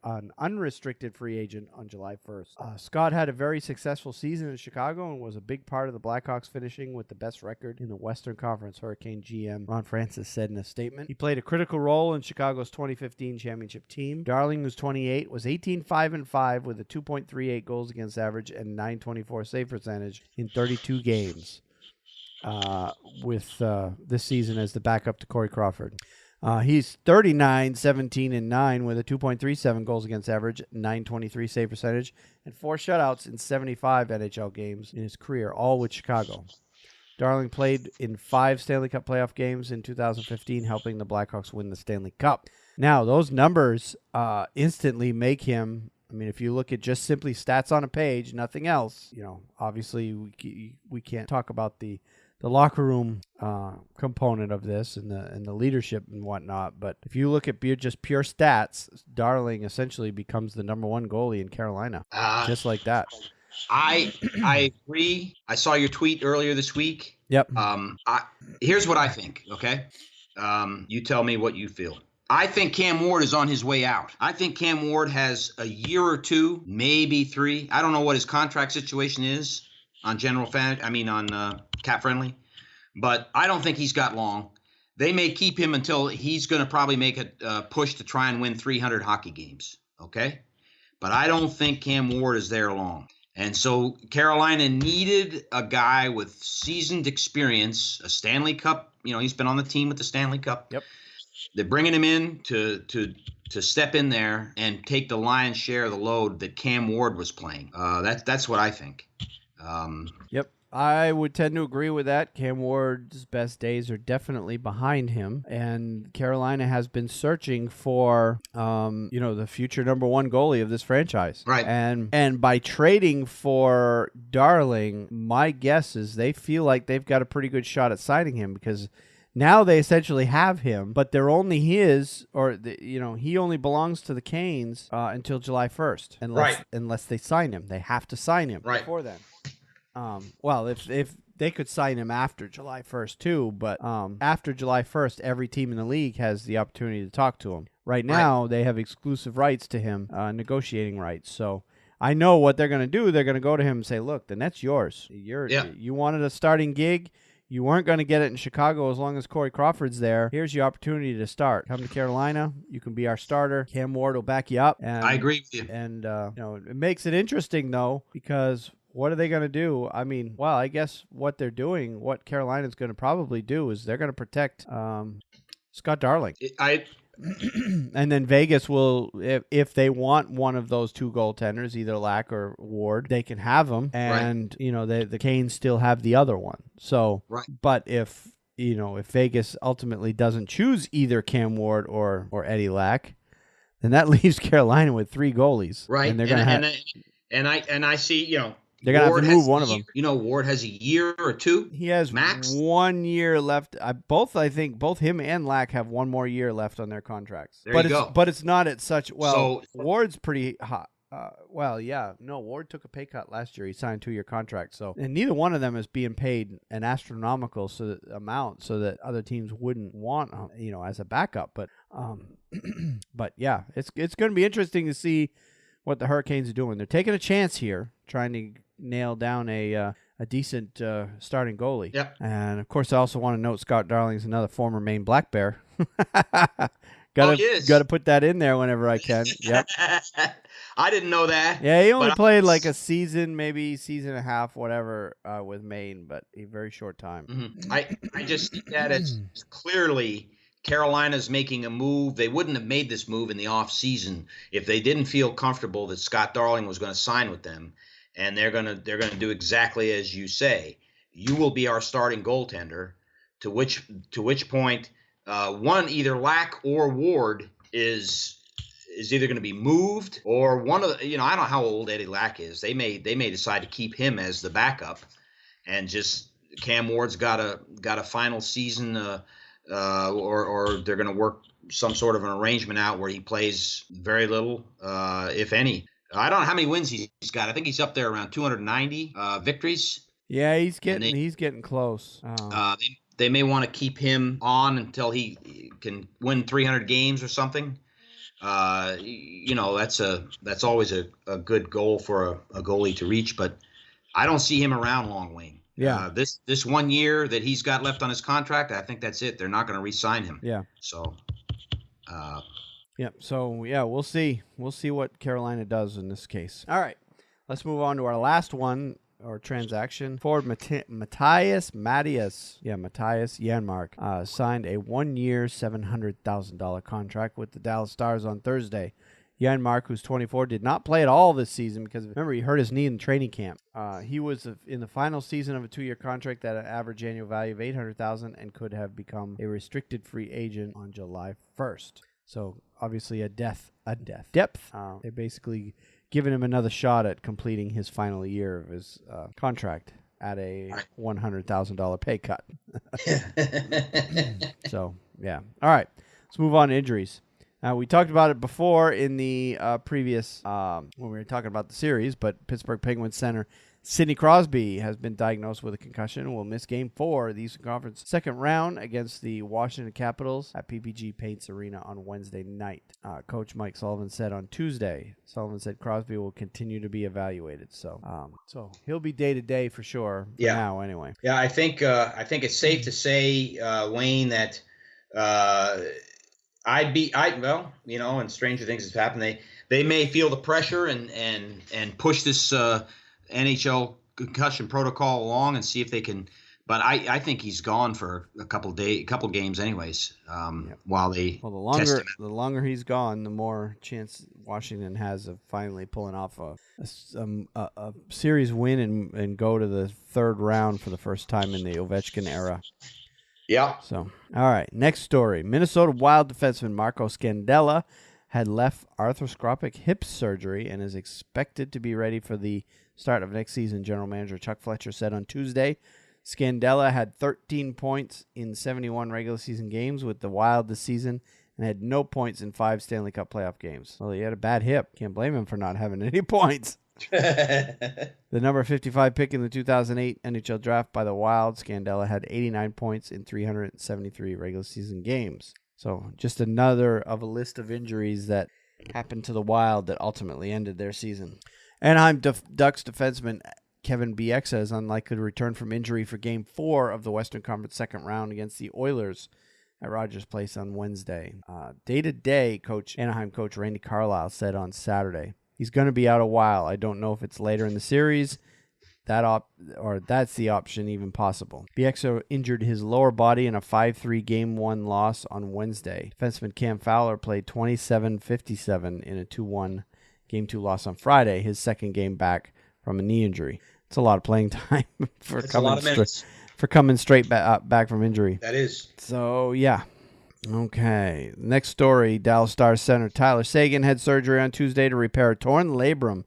an unrestricted free agent on July 1st. Scott had a very successful season in Chicago and was a big part of the Blackhawks finishing with the best record in the Western Conference, Hurricane GM Ron Francis said in a statement. He played a critical role in Chicago's 2015 championship team. Darling, who's 28, was 18-5-5 with a 2.38 goals against average and .924 save percentage in 32 games with this season as the backup to Corey Crawford. He's 39, 17, and 9 with a 2.37 goals against average, 923 save percentage, and 4 shutouts in 75 NHL games in his career, all with Chicago. Darling played in 5 Stanley Cup playoff games in 2015, helping the Blackhawks win the Stanley Cup. Now, those numbers instantly make him, I mean, if you look at just simply stats on a page, nothing else, obviously we can't talk about the locker room component of this and the leadership and whatnot. But if you look at just pure stats, Darling essentially becomes the number 1 goalie in Carolina, just like that. I agree. I saw your tweet earlier this week. Yep. Here's what I think, okay? You tell me what you feel. I think Cam Ward is on his way out. I think Cam Ward has a year or 2, maybe 3. I don't know what his contract situation is on Cap Friendly, but I don't think he's got long. They may keep him until he's going to probably make a push to try and win 300 hockey games, okay? But I don't think Cam Ward is there long. And so Carolina needed a guy with seasoned experience, a Stanley Cup. He's been on the team with the Stanley Cup. Yep. They're bringing him in to step in there and take the lion's share of the load that Cam Ward was playing. That's what I think. Yep. I would tend to agree with that. Cam Ward's best days are definitely behind him, and Carolina has been searching for, the future number 1 goalie of this franchise. Right. And by trading for Darling, my guess is they feel like they've got a pretty good shot at signing him because now they essentially have him, but they're only his, he only belongs to the Canes until July 1st, unless they sign him. They have to sign him before then. Well, if they could sign him after July 1st too, but after July 1st, every team in the league has the opportunity to talk to him. Right now, they have exclusive rights to him, negotiating rights. So I know what they're going to do. They're going to go to him and say, look, the net's yours. You wanted a starting gig. You weren't going to get it in Chicago as long as Corey Crawford's there. Here's your opportunity to start. Come to Carolina. You can be our starter. Cam Ward will back you up. And, I agree with you. And it makes it interesting, though, because what are they going to do? I mean, well, I guess what they're doing, what Carolina's going to probably do is they're going to protect Scott Darling. And then Vegas will, if they want one of those 2 goaltenders, either Lack or Ward, they can have them. And, the Canes still have the other one. So, but if Vegas ultimately doesn't choose either Cam Ward or Eddie Lack, then that leaves Carolina with 3 goalies. Right. And they're going to have... And I see, They're going to have to move one of them. You know, Ward has a year or two. He has max 1 year left. I think both him and Lack have one more year left on their contracts. There you go. But it's not at such, Ward's pretty hot. Ward took a pay cut last year. He signed a 2-year contract. So, and neither one of them is being paid an astronomical amount so that other teams wouldn't want him, as a backup. But, but yeah, it's going to be interesting to see what the Hurricanes are doing. They're taking a chance here, trying to nail down a decent starting goalie. Yep. And of course, I also want to note Scott Darling's another former Maine Black Bear. Got to put that in there whenever I can. Yep. I didn't know that. Yeah, he only played like a season, maybe season and a half, whatever, with Maine, but a very short time. Mm-hmm. I just see that as clearly Carolina's making a move. They wouldn't have made this move in the off season if they didn't feel comfortable that Scott Darling was going to sign with them, and they're going to do exactly as you say. You will be our starting goaltender. To which point. One, either Lack or Ward is either going to be moved, or one of the, I don't know how old Eddie Lack is. They may decide to keep him as the backup, and just Cam Ward's got a final season, or they're going to work some sort of an arrangement out where he plays very little, if any. I don't know how many wins he's got. I think he's up there around 290 victories. Yeah, he's getting close. They may want to keep him on until he can win 300 games or something. That's always a good goal for a goalie to reach, but I don't see him around long, Wayne. Yeah. This 1 year that he's got left on his contract, I think that's it. They're not going to re-sign him. Yeah. So. So we'll see. We'll see what Carolina does in this case. All right, let's move on to our last one. Or transaction. Forward Matthias Janmark signed a 1-year, $700,000 contract with the Dallas Stars on Thursday. Janmark, who's 24, did not play at all this season because, remember, he hurt his knee in training camp. He was in the final season of a 2-year contract at an average annual value of $800,000 and could have become a restricted free agent on July 1st. So, obviously, a depth. They basically giving him another shot at completing his final year of his contract at a $100,000 pay cut. So, yeah. All right. Let's move on to injuries. We talked about it before in the previous, when we were talking about the series, but Pittsburgh Penguins center Sidney Crosby has been diagnosed with a concussion and will miss Game 4 of the Eastern Conference second round against the Washington Capitals at PPG Paints Arena on Wednesday night. Coach Mike Sullivan said on Tuesday. Sullivan said Crosby will continue to be evaluated. So he'll be day to day for sure. Yeah. Now anyway. Yeah, I think it's safe to say, Wayne, that and stranger things have happened. They may feel the pressure and push this NHL concussion protocol along and see if they can. But I think he's gone for a couple games anyways. While they the longer he's gone, the more chance Washington has of finally pulling off a series win and go to the third round for the first time in the Ovechkin era. Yeah. So, all right. Next story. Minnesota Wild defenseman Marco Scandella had left arthroscopic hip surgery and is expected to be ready for the start of next season, general manager Chuck Fletcher said on Tuesday. Scandella had 13 points in 71 regular season games with the Wild this season and had no points in 5 Stanley Cup playoff games. Well, he had a bad hip. Can't blame him for not having any points. The number 55 pick in the 2008 NHL Draft by the Wild, Scandella had 89 points in 373 regular season games. So just another of a list of injuries that happened to the Wild that ultimately ended their season. Anaheim Ducks defenseman Kevin Bieksa is unlikely to return from injury for Game 4 of the Western Conference second round against the Oilers at Rogers Place on Wednesday. Day-to-day Anaheim coach Randy Carlyle said on Saturday, he's going to be out a while. I don't know if it's later in the series. That's the option even possible. Bieksa injured his lower body in a 5-3 Game 1 loss on Wednesday. Defenseman Cam Fowler played 27-57 in a 2-1 Game 2 loss on Friday, his second game back from a knee injury. It's a lot of playing time for coming straight back from injury. That is. So, yeah. Okay. Next story, Dallas Stars center Tyler Seguin had surgery on Tuesday to repair a torn labrum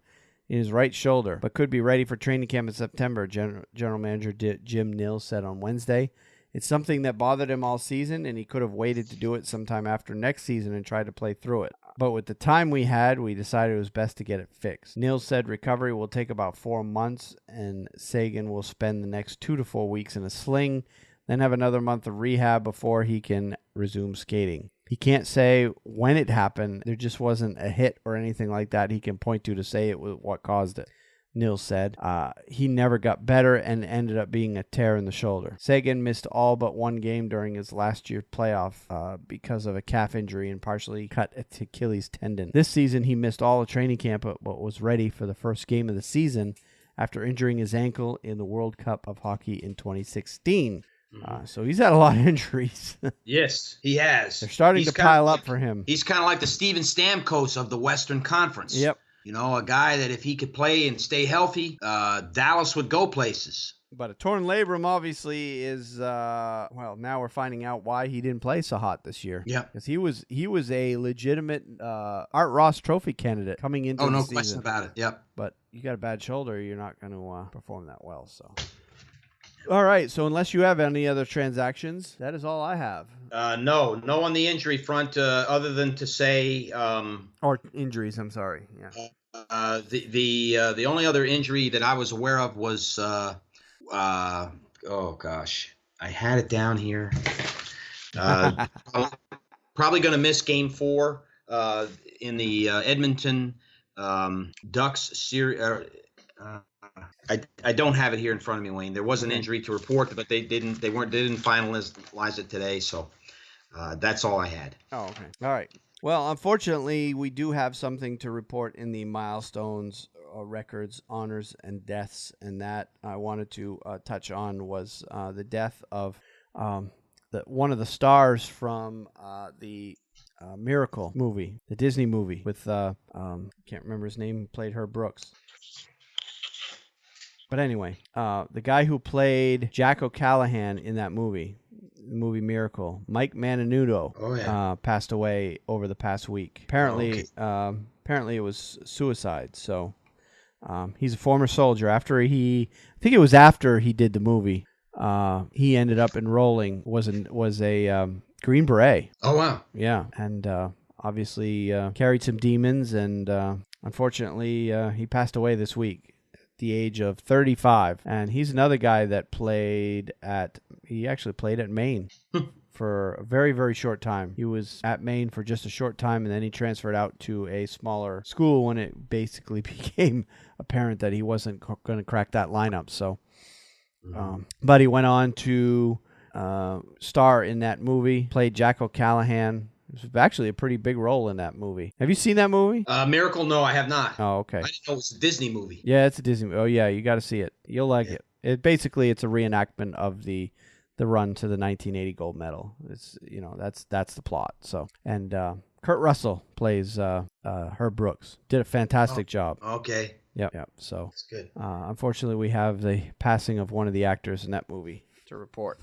in his right shoulder, but could be ready for training camp in September, General Manager Jim Nils said on Wednesday. It's something that bothered him all season, and he could have waited to do it sometime after next season and tried to play through it. But with the time we had, we decided it was best to get it fixed. Nils said recovery will take about 4 months, and Seguin will spend the next 2 to 4 weeks in a sling, then have another month of rehab before he can resume skating. He can't say when it happened. There just wasn't a hit or anything like that he can point to say it was what caused it. Nils said he never got better and ended up being a tear in the shoulder. Seguin missed all but one game during his last year's playoff because of a calf injury and partially cut an Achilles tendon. This season, he missed all of training camp but was ready for the first game of the season after injuring his ankle in the World Cup of Hockey in 2016. So he's had a lot of injuries. Yes, he has. They're starting to pile up for him. He's kind of like the Steven Stamkos of the Western Conference. Yep. You know, a guy that if he could play and stay healthy, Dallas would go places. But a torn labrum obviously is, now we're finding out why he didn't play so hot this year. Yeah. Because he was a legitimate Art Ross Trophy candidate coming into the season. Oh, no question about it. Yep. But you got a bad shoulder, you're not going to perform that well. So, all right. So unless you have any other transactions, that is all I have. No on the injury front, other than to say, or injuries. I'm sorry. Yeah. The only other injury that I was aware of was, oh gosh, I had it down here. Probably going to miss Game 4 in the Edmonton Ducks series. I don't have it here in front of me, Wayne. There was an injury to report, but they didn't finalize it today. So that's all I had. Oh, okay. All right. Well, unfortunately, we do have something to report in the milestones, records, honors, and deaths, and that I wanted to touch on was the death of one of the stars from the Miracle movie, the Disney movie with can't remember his name, who played Herb Brooks. But anyway, the guy who played Jack O'Callahan in that movie, the movie Miracle, Mike Mananudo, passed away over the past week. Apparently, apparently it was suicide. So he's a former soldier. I think it was after he did the movie. He ended up enrolling, was a Green Beret. Oh wow! Yeah, and obviously carried some demons, and unfortunately he passed away this week. The age of 35, and he's another guy that actually played at Maine for a very, very short time. He was at Maine for just a short time, and then he transferred out to a smaller school when it basically became apparent that he wasn't going to crack that lineup. So, but he went on to star in that movie, played Jack O'Callahan. It was actually a pretty big role in that movie. Have you seen that movie? Miracle? No, I have not. Oh, okay. I didn't know it was a Disney movie. Yeah, it's a Disney movie. Oh, yeah, you got to see it. You'll like it. It's a reenactment of the run to the 1980 gold medal. It's that's the plot. So, and Kurt Russell plays Herb Brooks. Did a fantastic job. Okay. Yep. So that's good. Unfortunately, we have the passing of one of the actors in that movie to report.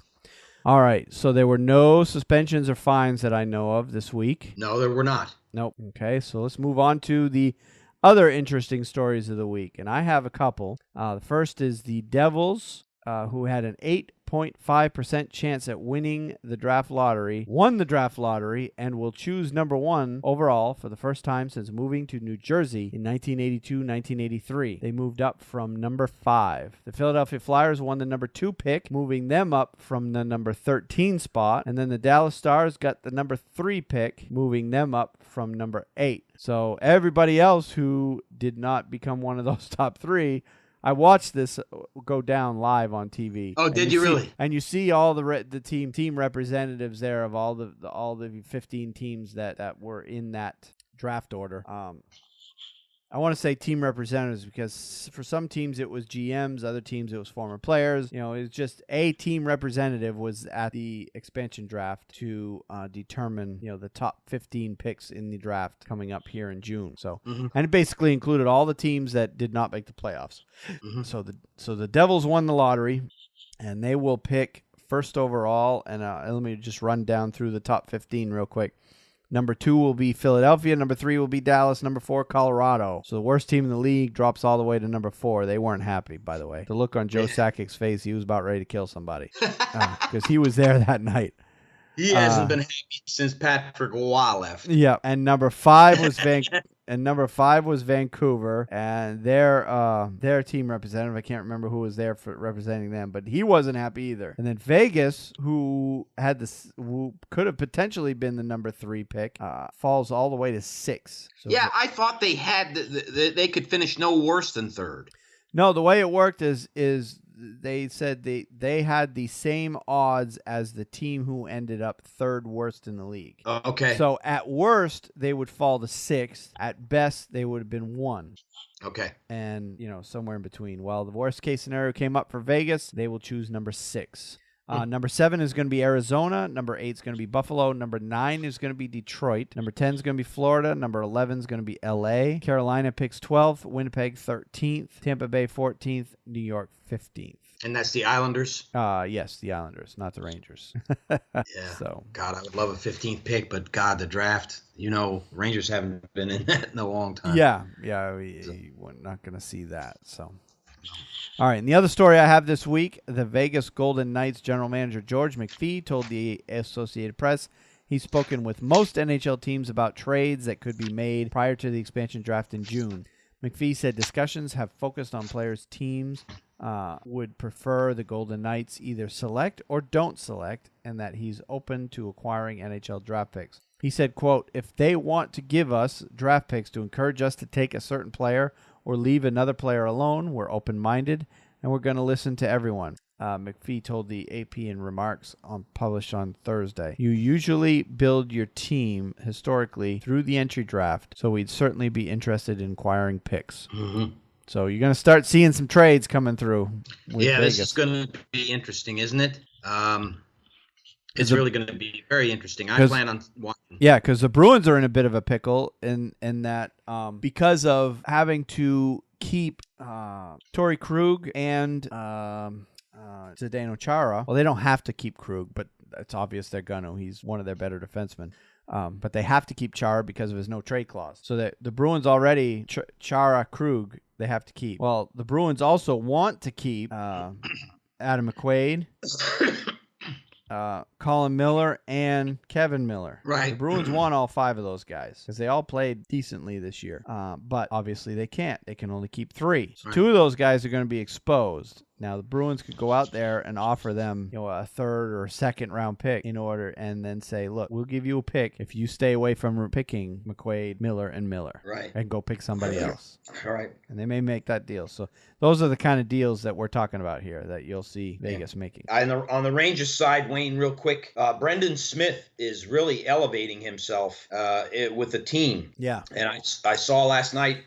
All right, so there were no suspensions or fines that I know of this week. No, there were not. Nope. Okay, so let's move on to the other interesting stories of the week, and I have a couple. The first is the Devils, who had an 8.5% chance at winning the draft lottery, won the draft lottery, and will choose number 1 overall for the first time since moving to New Jersey in 1982-1983. They moved up from number 5. The Philadelphia Flyers won the number 2 pick, moving them up from the number 13 spot, and then the Dallas Stars got the number 3 pick, moving them up from number 8. So everybody else who did not become one of those top 3, I watched this go down live on TV. Oh, did you really? And you see all the team representatives there of all the 15 teams that were in that draft order. I want to say team representatives because for some teams it was GMs, other teams it was former players. It's just a team representative was at the expansion draft to determine the top 15 picks in the draft coming up here in June. So, and it basically included all the teams that did not make the playoffs. So the Devils won the lottery, and they will pick first overall. And let me just run down through the top 15 real quick. Number 2 will be Philadelphia. Number 3 will be Dallas. Number 4, Colorado. So the worst team in the league drops all the way to number 4. They weren't happy, by the way. The look on Joe Sakic's face, he was about ready to kill somebody because he was there that night. He hasn't been happy since Patrick Roy left. Yeah, and number 5 was Vancouver, and their team representative, I can't remember who was there for representing them, but he wasn't happy either. And then Vegas, who could have potentially been the number 3 pick, falls all the way to 6. So yeah, I thought they had they could finish no worse than 3rd. No, the way it worked is they said they had the same odds as the team who ended up 3rd worst in the league. Okay. So at worst, they would fall to 6th. At best, they would have been 1. Okay. And, somewhere in between. Well, the worst case scenario came up for Vegas. They will choose number 6. Number 7 is going to be Arizona. Number 8 is going to be Buffalo. Number 9 is going to be Detroit. Number 10 is going to be Florida. Number 11 is going to be L.A. Carolina picks 12th. Winnipeg 13th. Tampa Bay 14th. New York 15th. And that's the Islanders? Yes, the Islanders, not the Rangers. Yeah. So, God, I would love a 15th pick, but God, the draft, Rangers haven't been in that in a long time. Yeah, we're not going to see that. So, all right. And the other story I have this week, the Vegas Golden Knights general manager George McPhee told the Associated Press he's spoken with most NHL teams about trades that could be made prior to the expansion draft in June. McPhee said discussions have focused on players teams would prefer the Golden Knights either select or don't select, and that he's open to acquiring NHL draft picks. He said, quote, if they want to give us draft picks to encourage us to take a certain player or leave another player alone, we're open-minded, and we're going to listen to everyone. McPhee told the AP in remarks published on Thursday. You usually build your team historically through the entry draft, so we'd certainly be interested in acquiring picks. Mm-hmm. So you're going to start seeing some trades coming through with Vegas. This is going to be interesting, isn't it? It's really going to be very interesting. I plan on watching. Yeah, because the Bruins are in a bit of a pickle in that because of having to keep Torrey Krug and Zdeno Chara. Well, they don't have to keep Krug, but it's obvious they're going to. He's one of their better defensemen. But they have to keep Chara because of his no trade clause. So that the Bruins already, Chara, Krug, they have to keep. Well, the Bruins also want to keep Adam McQuaid, Colin Miller, and Kevin Miller. Right. The Bruins want all 5 of those guys because they all played decently this year. But obviously they can't. They can only keep 3. So 2 of those guys are going to be exposed. Now, the Bruins could go out there and offer them, a 3rd or 2nd round pick and then say, look, we'll give you a pick if you stay away from picking McQuaid, Miller, and Miller. Right. And go pick somebody else. All right. And they may make that deal. So those are the kind of deals that we're talking about here that you'll see Vegas making. On the Rangers side, Wayne, real quick, Brendan Smith is really elevating himself with the team. Yeah. And I saw last night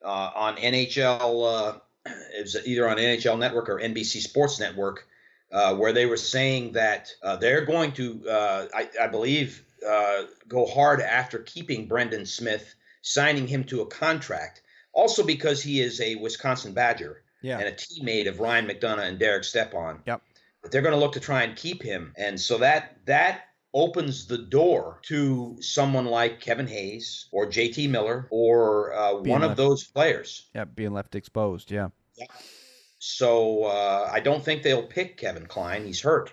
on NHL it was either on NHL Network or NBC Sports Network, where they were saying that they're going to, I believe, go hard after keeping Brendan Smith, signing him to a contract, also because he is a Wisconsin Badger and a teammate of Ryan McDonough and Derek Stepan. Yep. But they're going to look to try and keep him. And so that opens the door to someone like Kevin Hayes or JT Miller or one of those players. Yeah, being left exposed, yeah. So I don't think they'll pick Kevin Klein. He's hurt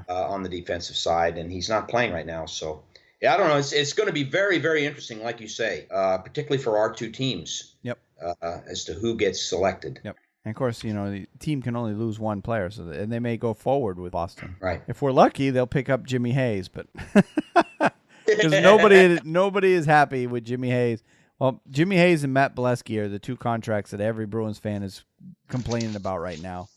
on the defensive side, and he's not playing right now. So, I don't know. It's going to be very, very interesting, like you say, particularly for our 2 teams. Yep. As to who gets selected. Yep. And of course, the team can only lose 1 player, and they may go forward with Boston. Right. If we're lucky, they'll pick up Jimmy Hayes, but because nobody is happy with Jimmy Hayes. Well, Jimmy Hayes and Matt Bolesky are the 2 contracts that every Bruins fan is complaining about right now,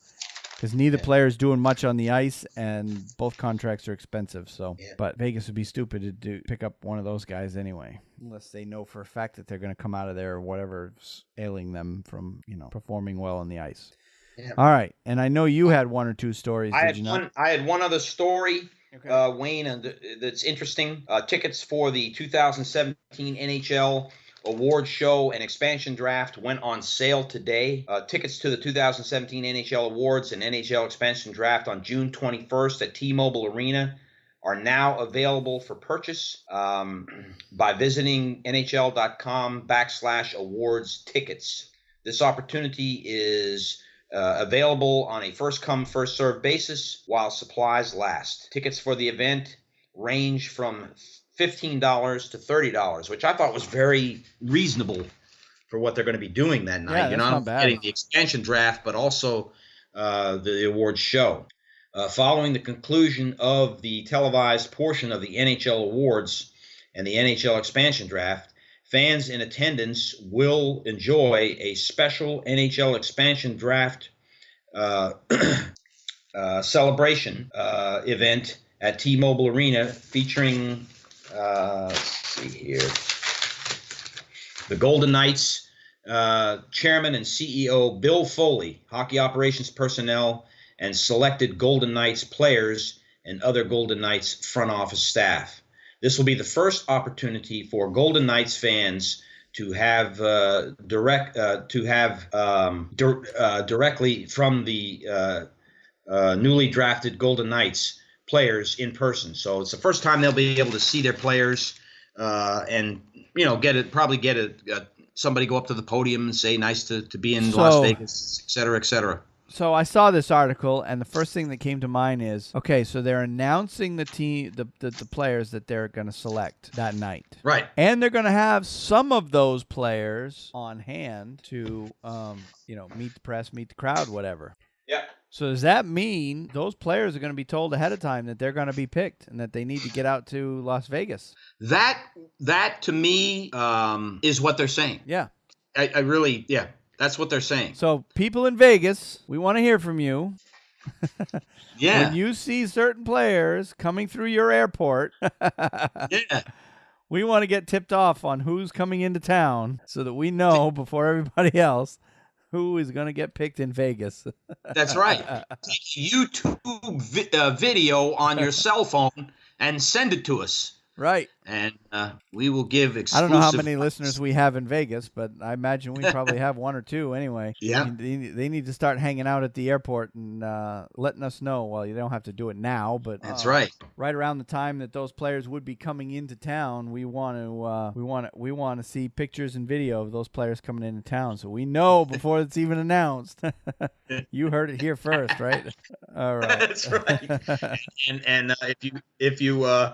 because neither player is doing much on the ice, and both contracts are expensive. So, but Vegas would be stupid to pick up one of those guys anyway, unless they know for a fact that they're going to come out of there or whatever's ailing them from performing well on the ice. Yeah. All right, and I know you had 1 or 2 stories. I had one other story, Wayne, and that's interesting. Tickets for the 2017 NHL Award Show and Expansion Draft went on sale today. Tickets to the 2017 NHL Awards and NHL Expansion Draft on June 21st at T-Mobile Arena are now available for purchase by visiting NHL.com/awards tickets. This opportunity is available on a first-come, first-served basis while supplies last. Tickets for the event range from $15 to $30, which I thought was very reasonable for what they're going to be doing that night. Yeah, You're that's not not bad. getting the expansion draft, but also the awards show. Following the conclusion of the televised portion of the NHL awards and the NHL expansion draft, fans in attendance will enjoy a special NHL expansion draft celebration event at T-Mobile Arena featuring, let's see here, the Golden Knights Chairman and CEO Bill Foley, hockey operations personnel, and selected Golden Knights players and other Golden Knights front office staff. This will be the first opportunity for Golden Knights fans to have directly from the newly drafted Golden Knights players in person. So it's the first time they'll be able to see their players and get somebody go up to the podium and say nice to be in Las Vegas, et cetera, et cetera. So I saw this article, and the first thing that came to mind is, okay, so they're announcing the team, the players that they're going to select that night. Right. And they're going to have some of those players on hand to, meet the press, meet the crowd, whatever. Yeah. So does that mean those players are going to be told ahead of time that they're going to be picked and that they need to get out to Las Vegas? That to me is what they're saying. Yeah. I really, yeah. That's what they're saying. So people in Vegas, we want to hear from you. Yeah. When you see certain players coming through your airport, yeah. We want to get tipped off on who's coming into town so that we know before everybody else who is going to get picked in Vegas. That's right. Take a YouTube video on your cell phone and send it to us. Right. And we will give exclusive. I don't know how many listeners we have in Vegas, but I imagine we probably have one or two anyway. Yeah. They need to start hanging out at the airport and letting us know. Well, you don't have to do it now, but that's right. Right around the time that those players would be coming into town, we want to see pictures and video of those players coming into town, so we know before it's even announced. You heard it here first, right? All right. That's right. and if you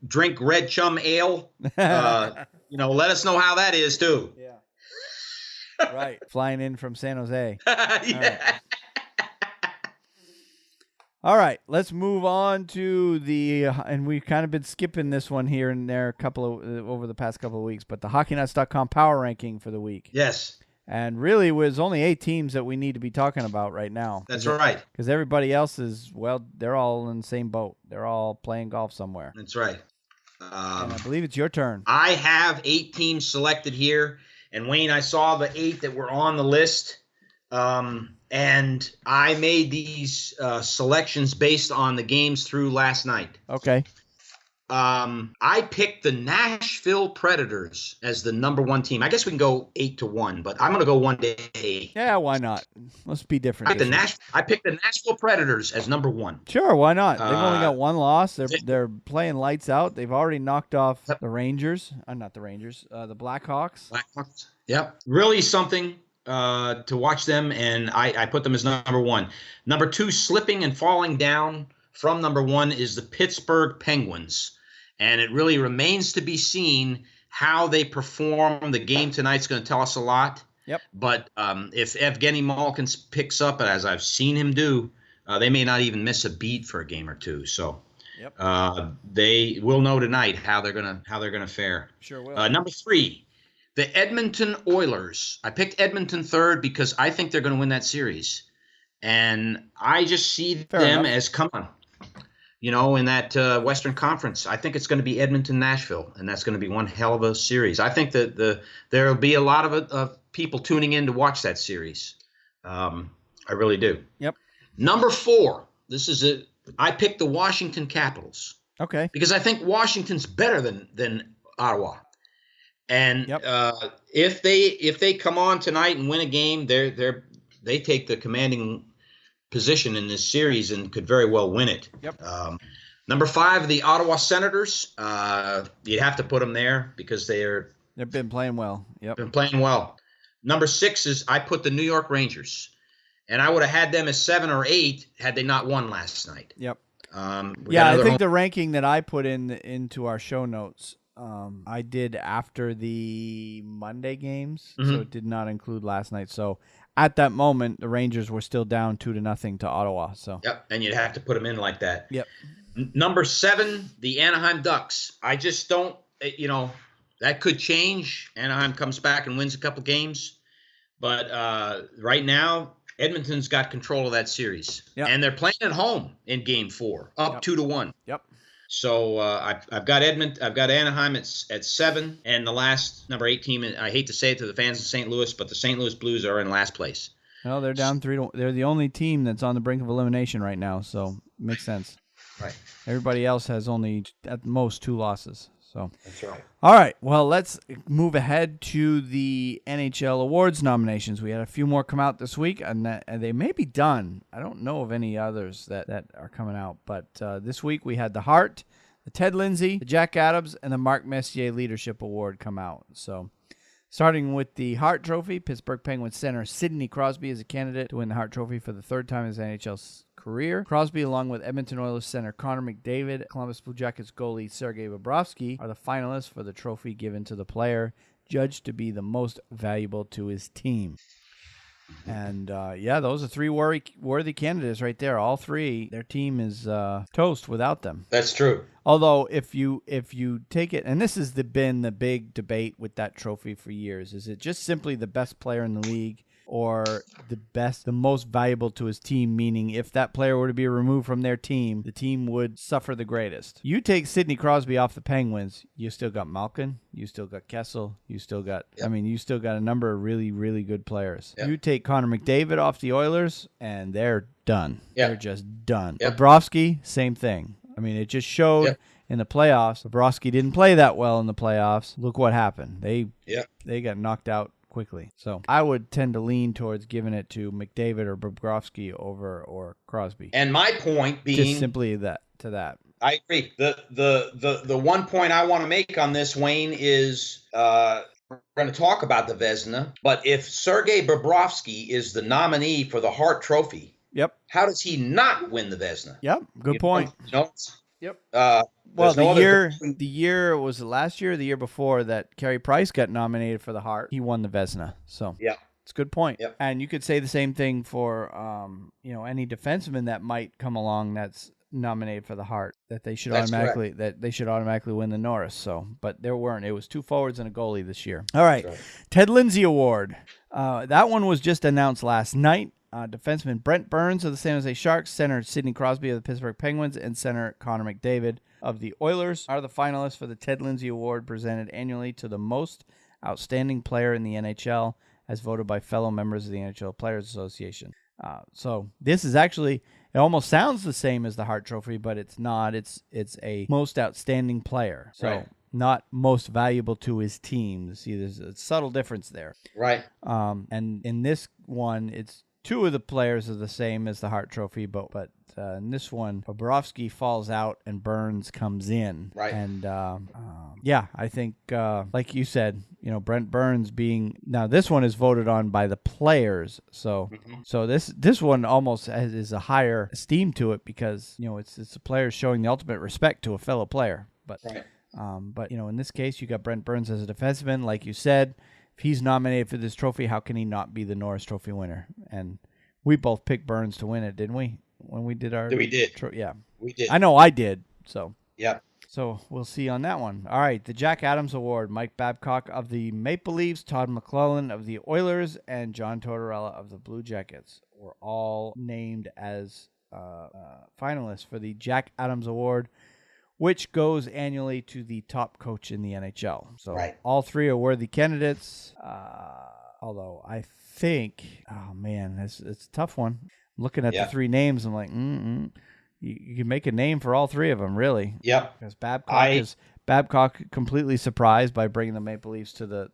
drink Red Chum Ale, let us know how that is too. Yeah. Right. Flying in from San Jose. Yeah. All right. Let's move on to and we've kind of been skipping this one here and there over the past couple of weeks, but the HockeyNuts.com power ranking for the week. Yes. And really, it was only 8 teams that we need to be talking about right now. That's right. Because everybody else they're all in the same boat. They're all playing golf somewhere. That's right. And I believe it's your turn. I have 8 teams selected here. And Wayne, I saw the 8 that were on the list. And I made these selections based on the games through last night. Okay. I picked the Nashville Predators as the number 1 team. I guess we can go 8-1, but I'm going to go 1-8. Yeah, why not? Let's be different. I picked the Nashville Predators as number 1. Sure, why not? They've only got 1 loss. They're playing lights out. They've already knocked off the Rangers. Not the Rangers. The Blackhawks. Blackhawks. Yep. Really something to watch them, and I put them as number 1. Number 2, slipping and falling down from number 1 is the Pittsburgh Penguins. And it really remains to be seen how they perform. The game tonight's going to tell us a lot. Yep. But if Evgeny Malkin picks up, as I've seen him do, they may not even miss a beat for a game or two. So yep. They will know tonight how they're gonna fare. Sure will. Number 3, the Edmonton Oilers. I picked Edmonton 3rd because I think they're going to win that series, and I just see them as come on. In that Western Conference, I think it's going to be Edmonton-Nashville, and that's going to be one hell of a series. I think that there will be a lot of people tuning in to watch that series. I really do. Yep. Number 4, I picked the Washington Capitals. Okay. Because I think Washington's better than Ottawa. And yep. If they come on tonight and win a game, they take the commanding position in this series and could very well win it. Yep. Number 5, the Ottawa Senators. You'd have to put them there because they've been playing well. Yep. Been playing well. Number 6 is I put the New York Rangers, and I would have had them as 7 or 8 had they not won last night. Yep. I think the ranking that I put into our show notes, I did after the Monday games, so it did not include last night. So at that moment, the Rangers were still down 2-0 to Ottawa. So yep, and you'd have to put them in like that. Yep. Number 7, the Anaheim Ducks. I just don't, that could change. Anaheim comes back and wins a couple games, but right now, Edmonton's got control of that series, and they're playing at home in Game 4, up 2-1. Yep. So I've got Anaheim at 7, and the last number 8 team. I hate to say it to the fans of St. Louis, but the St. Louis Blues are in last place. No, they're down 3-1. They're the only team that's on the brink of elimination right now, so it makes sense. Right. Everybody else has only at most 2 losses. So that's right. All right. Well, let's move ahead to the NHL awards nominations. We had a few more come out this week, and they may be done. I don't know of any others that are coming out. But this week we had the Hart, the Ted Lindsay, the Jack Adams, and the Mark Messier Leadership Award come out. So starting with the Hart Trophy, Pittsburgh Penguins center Sidney Crosby is a candidate to win the Hart Trophy for the 3rd time in his NHL career. Crosby, along with Edmonton Oilers center Connor McDavid, Columbus Blue Jackets goalie Sergei Bobrovsky, are the finalists for the trophy given to the player judged to be the most valuable to his team. And, those are 3 worthy candidates right there. All 3, their team is toast without them. That's true. Although, if you take it, and this has been the big debate with that trophy for years, is it just simply the best player in the league or the most valuable to his team, meaning if that player were to be removed from their team, the team would suffer the greatest. You take Sidney Crosby off the Penguins, you still got Malkin, you still got Kessel, you still got a number of really, really good players. Yep. You take Connor McDavid off the Oilers, and they're done. Yep. They're just done. Yep. Bobrovsky, same thing. I mean, it just showed in the playoffs. Bobrovsky didn't play that well in the playoffs. Look what happened. They got knocked out quickly. So I would tend to lean towards giving it to McDavid or Bobrovsky or Crosby. And my point being just simply that. I agree. The one point I want to make on this, Wayne, is we're going to talk about the Vezina, but if Sergei Bobrovsky is the nominee for the Hart Trophy, how does he not win the Vezina? Yep, good point. Yep. Well, the year was it last year or the year before that Carey Price got nominated for the Hart. He won the Vezina. So it's a good point. Yep. And you could say the same thing for any defenseman that might come along that's nominated for the Hart, that they should automatically win the Norris. So, but there weren't. It was 2 forwards and a goalie this year. All right. Ted Lindsay Award. That one was just announced last night. Defenseman Brent Burns of the San Jose Sharks, center Sidney Crosby of the Pittsburgh Penguins, and center Connor McDavid of the Oilers are the finalists for the Ted Lindsay Award, presented annually to the most outstanding player in the NHL, as voted by fellow members of the NHL Players Association. So this is actually, it almost sounds the same as the Hart Trophy, but it's not. It's a most outstanding player. So not most valuable to his team. See, there's a subtle difference there. Right. And in this one, it's 2 of the players are the same as the Hart Trophy, but in this one, Bobrovsky falls out and Burns comes in. Right. And I think like you said, Brent Burns being, now this one is voted on by the players, so this one almost is a higher esteem to it because it's the players showing the ultimate respect to a fellow player. But in this case, you got Brent Burns as a defenseman, like you said. If he's nominated for this trophy, how can he not be the Norris Trophy winner? And we both picked Burns to win it, didn't we? When we did our... We did. We did. I know I did, so... Yeah. So we'll see on that one. All right, the Jack Adams Award. Mike Babcock of the Maple Leafs, Todd McClellan of the Oilers, and John Tortorella of the Blue Jackets were all named as finalists for the Jack Adams Award, which goes annually to the top coach in the NHL. So all 3 are worthy candidates. Although I think, it's a tough one. I'm looking at the 3 names, I'm like, you can make a name for all 3 of them, really. Yep. Because Babcock completely surprised by bringing the Maple Leafs to the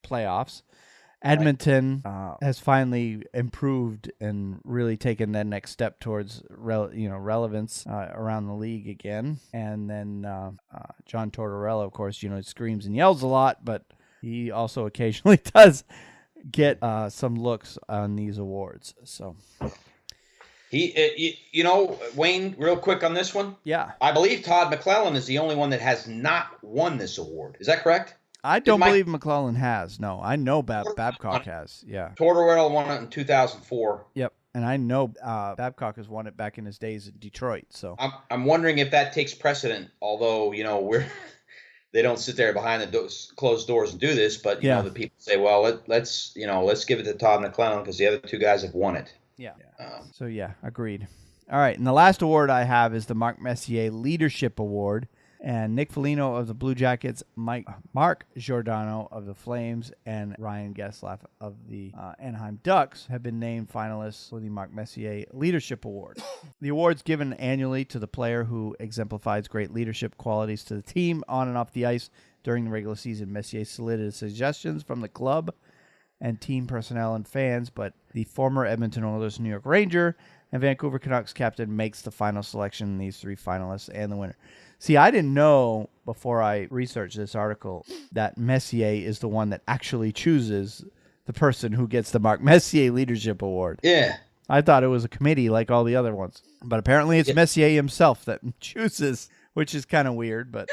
playoffs, Edmonton has finally improved and really taken that next step towards relevance around the league again. And then John Tortorella, of course, screams and yells a lot, but he also occasionally does get some looks on these awards. So Wayne, real quick on this one. Yeah, I believe Todd McClellan is the only one that has not won this award. Is that correct? I don't believe McClellan has. No, I know Babcock has. Yeah. Tortorella won it in 2004. Yep. And I know Babcock has won it back in his days in Detroit. So I'm wondering if that takes precedent, although, they don't sit there behind the closed doors and do this, but the people say, well, let's give it to Todd McClellan because the other two guys have won it. Yeah. Agreed. All right. And the last award I have is the Mark Messier Leadership Award. And Nick Foligno of the Blue Jackets, Mark Giordano of the Flames, and Ryan Getzlaf of the Anaheim Ducks have been named finalists for the Mark Messier Leadership Award. The award's given annually to the player who exemplifies great leadership qualities to the team on and off the ice during the regular season. Messier solicited suggestions from the club and team personnel and fans, but the former Edmonton Oilers, New York Ranger, and Vancouver Canucks captain makes the final selection in these three finalists and the winner. See, I didn't know before I researched this article that Messier is the one that actually chooses the person who gets the Mark Messier Leadership Award. Yeah. I thought it was a committee like all the other ones. But apparently it's Messier himself that chooses, which is kind of weird. But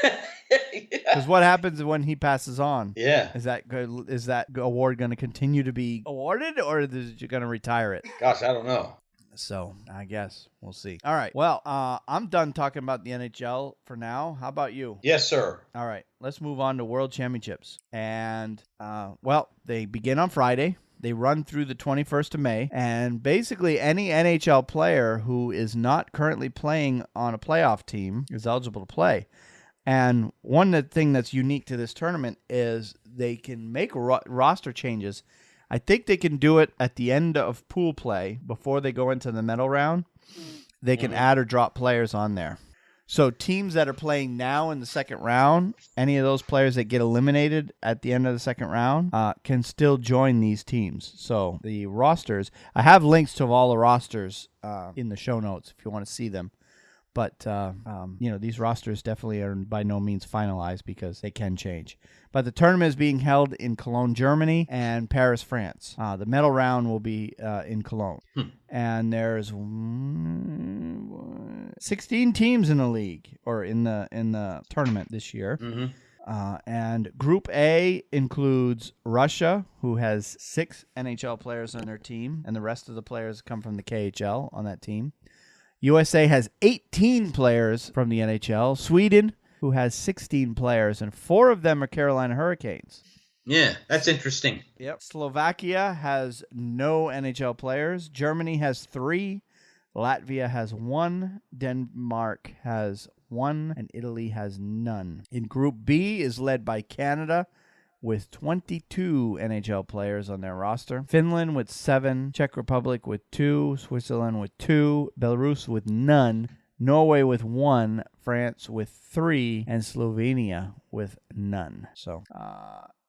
because what happens when he passes on? Yeah. Is that award going to continue to be awarded, or is you going to retire it? Gosh, I don't know. So I guess we'll see. All right. Well, I'm done talking about the NHL for now. How about you? Yes, sir. All right. Let's move on to World Championships. And, they begin on Friday. They run through the 21st of May. And basically any NHL player who is not currently playing on a playoff team is eligible to play. And one thing that's unique to this tournament is they can make roster changes. I think they can do it at the end of pool play before they go into the medal round. They can add or drop players on there. So teams that are playing now in the second round, any of those players that get eliminated at the end of the second round can still join these teams. So the rosters, I have links to all the rosters in the show notes if you want to see them. But, these rosters definitely are by no means finalized because they can change. But the tournament is being held in Cologne, Germany, and Paris, France. The medal round will be in Cologne. And there's 16 teams in the league, or in the tournament this year. And Group A includes Russia, who has 6 NHL players on their team, and the rest of the players come from the KHL on that team. USA has 18 players from the NHL. Sweden, who has 16 players, and 4 of them are Carolina Hurricanes. Yeah, that's interesting. Yep. Slovakia has no NHL players. Germany has 3. Latvia has 1. Denmark has 1. And Italy has none. In Group B is led by Canada, with 22 NHL players on their roster. Finland with 7, Czech Republic with 2, Switzerland with 2, Belarus with none, Norway with 1, France with 3, and Slovenia with none. So,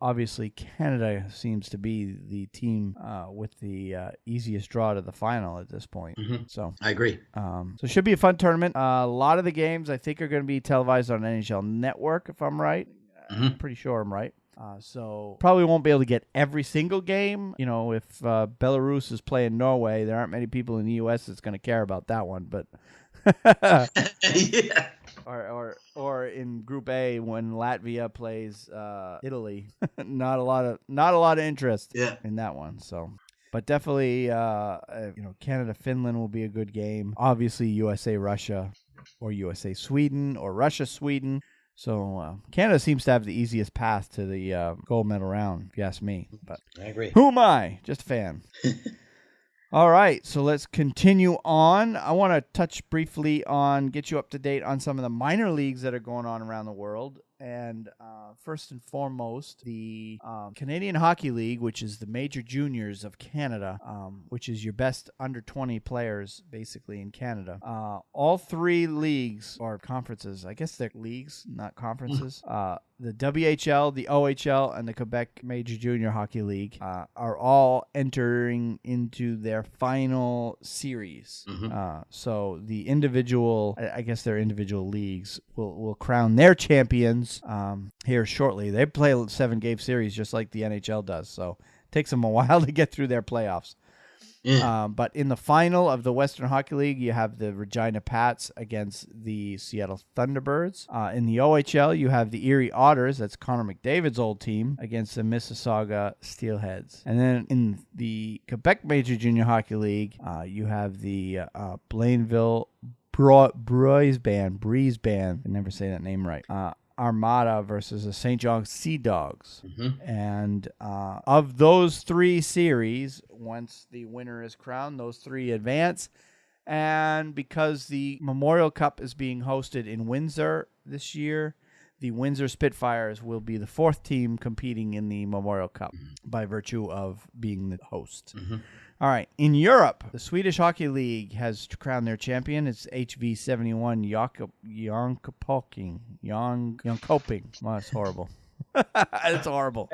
obviously, Canada seems to be the team with the easiest draw to the final at this point. So I agree. So it should be a fun tournament. A lot of the games, I think, are going to be televised on NHL Network, if I'm right. I'm pretty sure I'm right. So probably won't be able to get every single game. If Belarus is playing Norway, there aren't many people in the U.S. that's going to care about that one. But yeah. Or in Group A when Latvia plays Italy, not a lot of interest in that one. So. But definitely, Canada-Finland will be a good game. Obviously, USA-Russia, or USA-Sweden, or Russia-Sweden. So Canada seems to have the easiest path to the gold medal round, if you ask me. But I agree. Who am I? Just a fan. All right, so let's continue on. I want to touch briefly get you up to date on some of the minor leagues that are going on around the world. And first and foremost, the Canadian Hockey League, which is the major juniors of Canada, which is your best under 20 players basically in Canada. All 3 leagues or conferences, I guess they're leagues, not conferences, The WHL, the OHL, and the Quebec Major Junior Hockey League are all entering into their final series. So the individual, I guess their individual leagues, will crown their champions here shortly. They play a 7-game series just like the NHL does, so it takes them a while to get through their playoffs. But in the final of the Western Hockey League, you have the Regina Pats against the Seattle Thunderbirds. In the OHL, you have the Erie Otters, that's Connor McDavid's old team, against the Mississauga Steelheads. And then in the Quebec Major Junior Hockey League, you have the Blainville Breeze Band. I never say that name right. Armada versus the St. John's Sea Dogs. And of those 3 series, once the winner is crowned, those 3 advance. And because the Memorial Cup is being hosted in Windsor this year, the Windsor Spitfires will be the 4th team competing in the Memorial Cup by virtue of being the host. All right. In Europe, the Swedish Hockey League has crowned their champion. It's HV71 Jönköping. Well, that's horrible. It's horrible.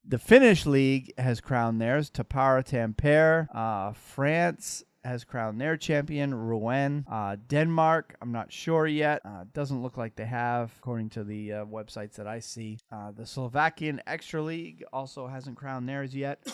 The Finnish League has crowned theirs. Tappara Tampere. France has crowned their champion, Rouen. Denmark, I'm not sure yet. Doesn't look like they have, according to the websites that I see. The Slovakian Extra League also hasn't crowned theirs yet,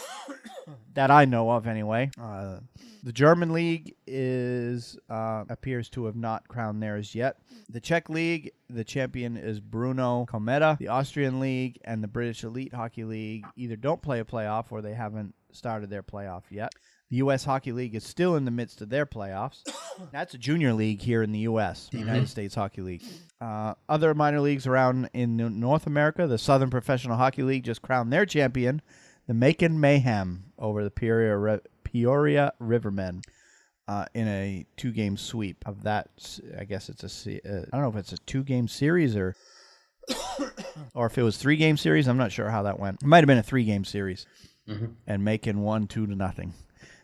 that I know of anyway. The German League appears to have not crowned theirs yet. The Czech League, the champion is Bruno Kometa. The Austrian League and the British Elite Hockey League either don't play a playoff or they haven't started their playoff yet. The U.S. Hockey League is still in the midst of their playoffs. That's a junior league here in the U.S., the United States Hockey League. Other minor leagues around in North America, the Southern Professional Hockey League just crowned their champion, the Macon Mayhem, over the Peoria Rivermen in a 2-game sweep of that. I guess it's I don't know if it's a 2-game series or if it was 3-game series. I'm not sure how that went. It might have been a 3-game series. And Macon won 2-0.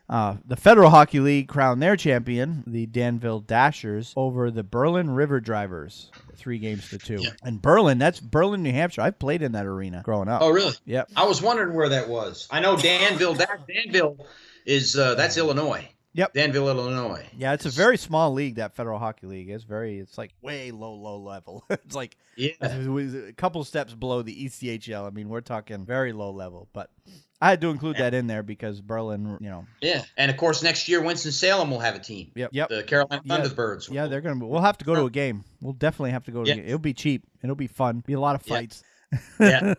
The Federal Hockey League crowned their champion, the Danville Dashers, over the Berlin River Drivers, 3-2. Yeah. And Berlin, that's Berlin, New Hampshire. I've played in that arena growing up. Oh, really? Yep. I was wondering where that was. I know Danville. Danville is that's Illinois. Yep. Danville, Illinois. Yeah, it's a very small league, that Federal Hockey League. It's like way low level. It's like a couple steps below the ECHL. I mean, we're talking very low level, but I had to include that in there because Berlin, Yeah, and of course next year Winston-Salem will have a team. Yep. The Carolina Thunderbirds. Yeah, they're gonna. We'll have to go to a game. We'll definitely have to go to a game. It'll be cheap. It'll be fun. Be a lot of fights. Yeah,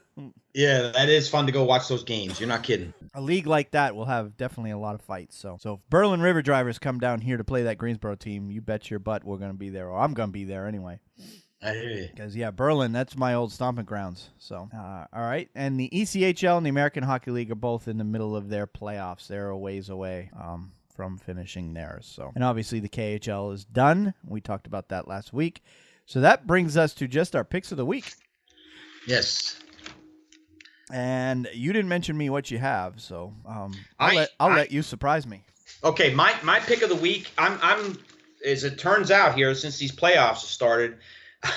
that is fun to go watch those games. You're not kidding. A league like that will have definitely a lot of fights. So if Berlin River Drivers come down here to play that Greensboro team, you bet your butt we're gonna be there, or I'm gonna be there anyway. I hear you. Because, Berlin, that's my old stomping grounds. So, all right. And the ECHL and the American Hockey League are both in the middle of their playoffs. They're a ways away from finishing theirs. So, and obviously the KHL is done. We talked about that last week. So that brings us to just our picks of the week. Yes. And you didn't mention me what you have, so I'll let you surprise me. Okay, my pick of the week. I'm as it turns out here, since these playoffs have started,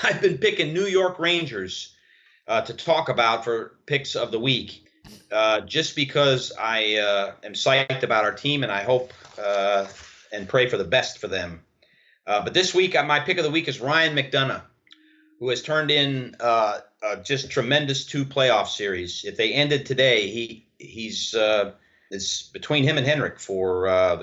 I've been picking New York Rangers to talk about for picks of the week, just because I am psyched about our team and I hope and pray for the best for them. But this week, my pick of the week is Ryan McDonough, who has turned in just tremendous 2 playoff series. If they ended today, he's it's between him and Henrik for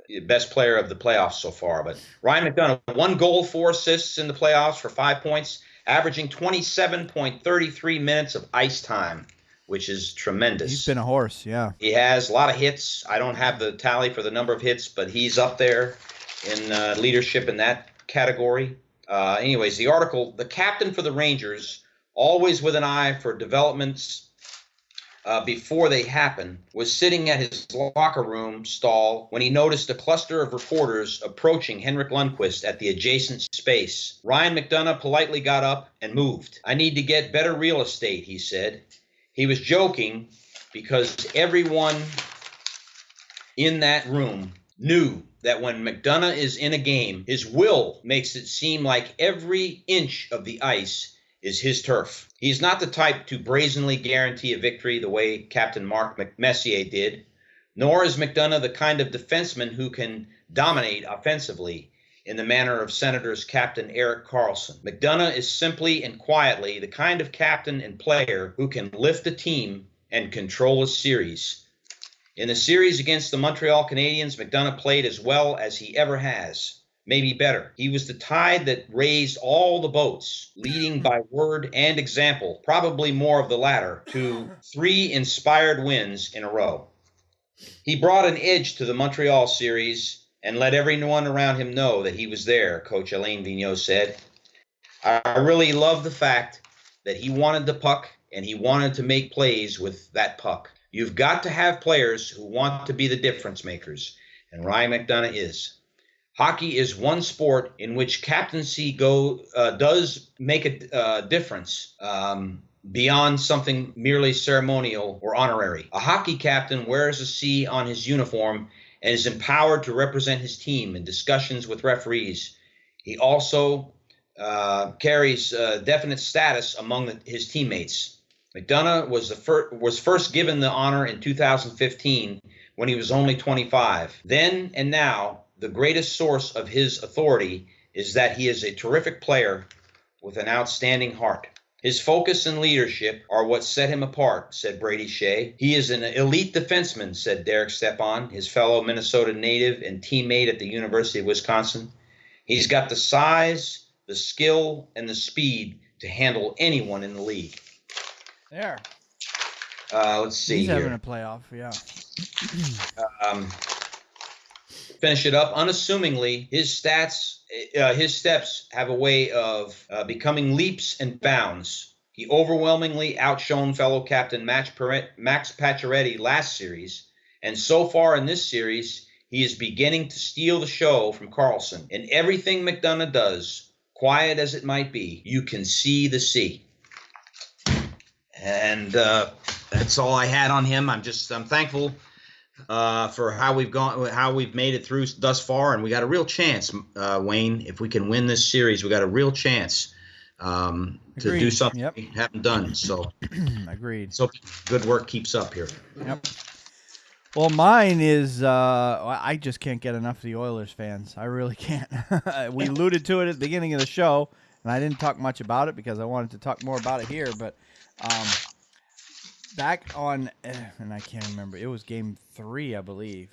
the best player of the playoffs so far. But Ryan McDonough, 1 goal, 4 assists in the playoffs for 5 points, averaging 27.33 minutes of ice time, which is tremendous. He's been a horse, yeah. He has a lot of hits. I don't have the tally for the number of hits, but he's up there in leadership in that category. Anyways, the article, the captain for the Rangers, always with an eye for developments before they happen, was sitting at his locker room stall when he noticed a cluster of reporters approaching Henrik Lundqvist at the adjacent space. Ryan McDonough politely got up and moved. "I need to get better real estate," he said. He was joking because everyone in that room knew that when McDonough is in a game, his will makes it seem like every inch of the ice is his turf. He's not the type to brazenly guarantee a victory the way Captain Mark Messier did, nor is McDonough the kind of defenseman who can dominate offensively in the manner of Senators Captain Erik Karlsson. McDonough is simply and quietly the kind of captain and player who can lift a team and control a series. In the series against the Montreal Canadiens, McDonough played as well as he ever has, maybe better. He was the tide that raised all the boats, leading by word and example, probably more of the latter, to 3 inspired wins in a row. He brought an edge to the Montreal series and let everyone around him know that he was there, Coach Alain Vigneault said. I really love the fact that he wanted the puck and he wanted to make plays with that puck. You've got to have players who want to be the difference makers, and Ryan McDonough is. Hockey is one sport in which captaincy does make a difference beyond something merely ceremonial or honorary. A hockey captain wears a C on his uniform and is empowered to represent his team in discussions with referees. He also carries definite status among his teammates. McDonough was first given the honor in 2015 when he was only 25. Then and now, the greatest source of his authority is that he is a terrific player with an outstanding heart. His focus and leadership are what set him apart, said Brady Shea. He is an elite defenseman, said Derek Stepan, his fellow Minnesota native and teammate at the University of Wisconsin. He's got the size, the skill, and the speed to handle anyone in the league. There. Let's see He's here. having a playoff, yeah. Finish it up. Unassumingly, his steps have a way of becoming leaps and bounds. He overwhelmingly outshone fellow captain Max Pacioretty last series, and so far in this series, he is beginning to steal the show from Karlsson. In everything McDonough does, quiet as it might be, you can see the sea. And that's all I had on him. I'm thankful for how we've made it through thus far, and we got a real chance, Wayne. If we can win this series, we got a real chance to do something we haven't done. So, agreed. So good work keeps up here. Yep. Well, mine is I just can't get enough of the Oilers fans. I really can't. We alluded to it at the beginning of the show, and I didn't talk much about it because I wanted to talk more about it here, but. Back on, and I can't remember, it was Game 3, I believe.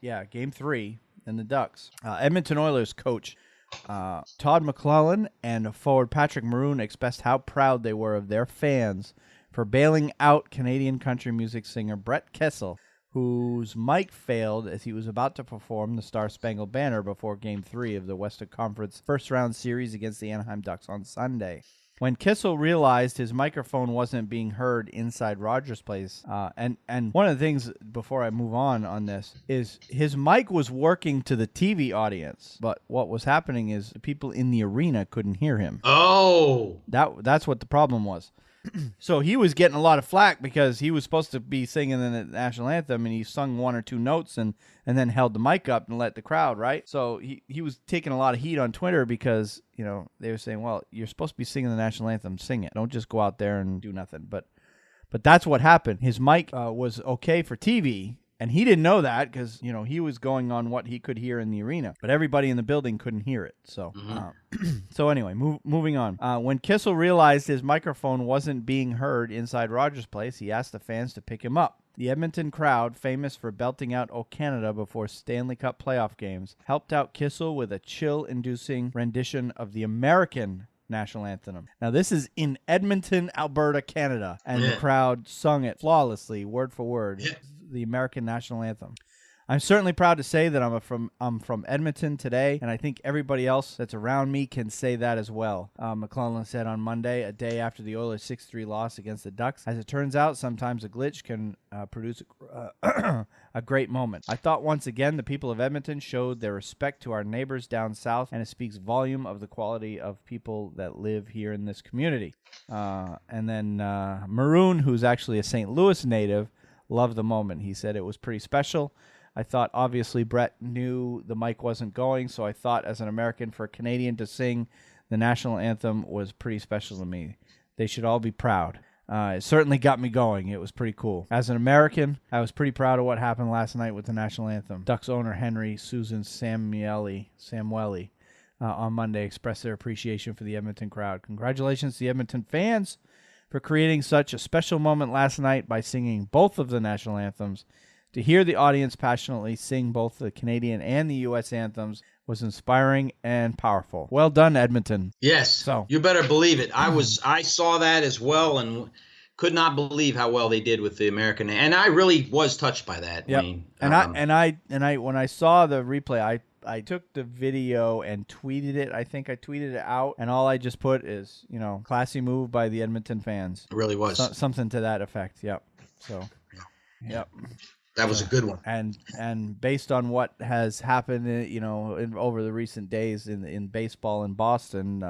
Yeah, Game 3 in the Ducks. Edmonton Oilers coach Todd McClellan and forward Patrick Maroon expressed how proud they were of their fans for bailing out Canadian country music singer Brett Kessel, whose mic failed as he was about to perform the Star-Spangled Banner before Game 3 of the Western Conference first-round series against the Anaheim Ducks on Sunday. When Kissel realized his microphone wasn't being heard inside Rogers Place, and one of the things before I move on this is his mic was working to the TV audience, but what was happening is the people in the arena couldn't hear him. Oh, that's what the problem was. So he was getting a lot of flack because he was supposed to be singing the national anthem, and he sung one or two notes and then held the mic up and let the crowd, right? So he was taking a lot of heat on Twitter because, you know, they were saying, well, you're supposed to be singing the national anthem, sing it. Don't just go out there and do nothing. But that's what happened. His mic was okay for TV, and he didn't know that because, you know, he was going on what he could hear in the arena. But everybody in the building couldn't hear it. So so anyway, moving on. When Kissel realized his microphone wasn't being heard inside Rogers Place, he asked the fans to pick him up. The Edmonton crowd, famous for belting out "O Canada" before Stanley Cup playoff games, helped out Kissel with a chill-inducing rendition of the American national anthem. Now, this is in Edmonton, Alberta, Canada, and the crowd sung it flawlessly, word for word, the American national anthem. I'm certainly proud to say that I'm from Edmonton today, and I think everybody else that's around me can say that as well. McClellan said on Monday, a day after the Oilers' 6-3 loss against the Ducks. As it turns out, sometimes a glitch can produce a great moment. I thought once again the people of Edmonton showed their respect to our neighbors down south, and it speaks volume of the quality of people that live here in this community. And then Maroon, who's actually a St. Louis native, loved the moment. He said it was pretty special. I thought, obviously, Brett knew the mic wasn't going, so I thought, as an American, for a Canadian to sing The national anthem was pretty special to me. They should all be proud. It certainly got me going. It was pretty cool. As an American, I was pretty proud of what happened last night with the national anthem. Ducks owner Henry Susan Samueli on Monday expressed their appreciation for the Edmonton crowd. Congratulations to the Edmonton fans for creating such a special moment last night by singing both of the national anthems. To hear the audience passionately sing both the Canadian and the U.S. anthems was inspiring and powerful. Well done, Edmonton. Yes, So you better believe it. I saw that as well and could not believe how well they did with the American. And I really was touched by that. Yep. Wayne. And I when I saw the replay, I took the video and tweeted it. I think I tweeted it out, and all I just put is, classy move by the Edmonton fans. It really was. Something to that effect. Yep. So, yep. That was a good one. And based on what has happened, over the recent days in baseball in Boston,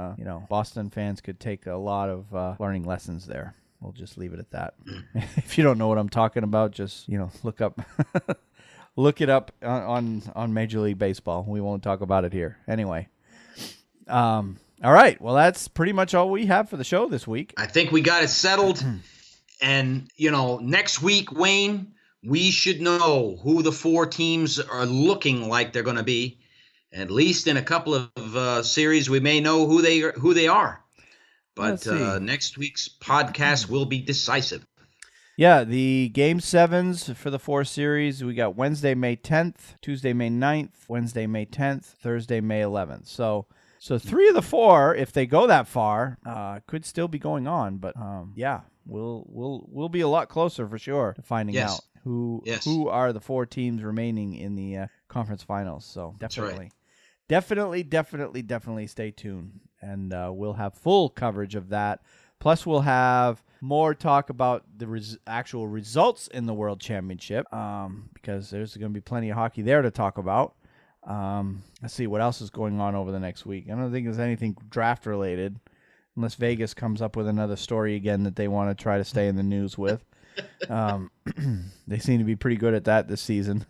Boston fans could take a lot of learning lessons there. We'll just leave it at that. If you don't know what I'm talking about, just look it up on Major League Baseball. We won't talk about it here. Anyway. All right. Well, that's pretty much all we have for the show this week. I think we got it settled. And, next week, Wayne, we should know who the 4 teams are looking like they're going to be. At least in a couple of series, we may know who they are. But next week's podcast will be decisive. Yeah, the Game 7s for the 4 series, we got Wednesday, May 10th, Tuesday, May 9th, Wednesday, May 10th, Thursday, May 11th. So 3 of the 4, if they go that far, could still be going on. But we'll be a lot closer for sure to finding out who are the 4 teams remaining in the conference finals. So definitely. Right. Definitely stay tuned. And we'll have full coverage of that. Plus, we'll have more talk about the actual results in the World Championship because there's going to be plenty of hockey there to talk about. Let's see what else is going on over the next week. I don't think there's anything draft related unless Vegas comes up with another story again that they want to try to stay in the news with. They seem to be pretty good at that this season.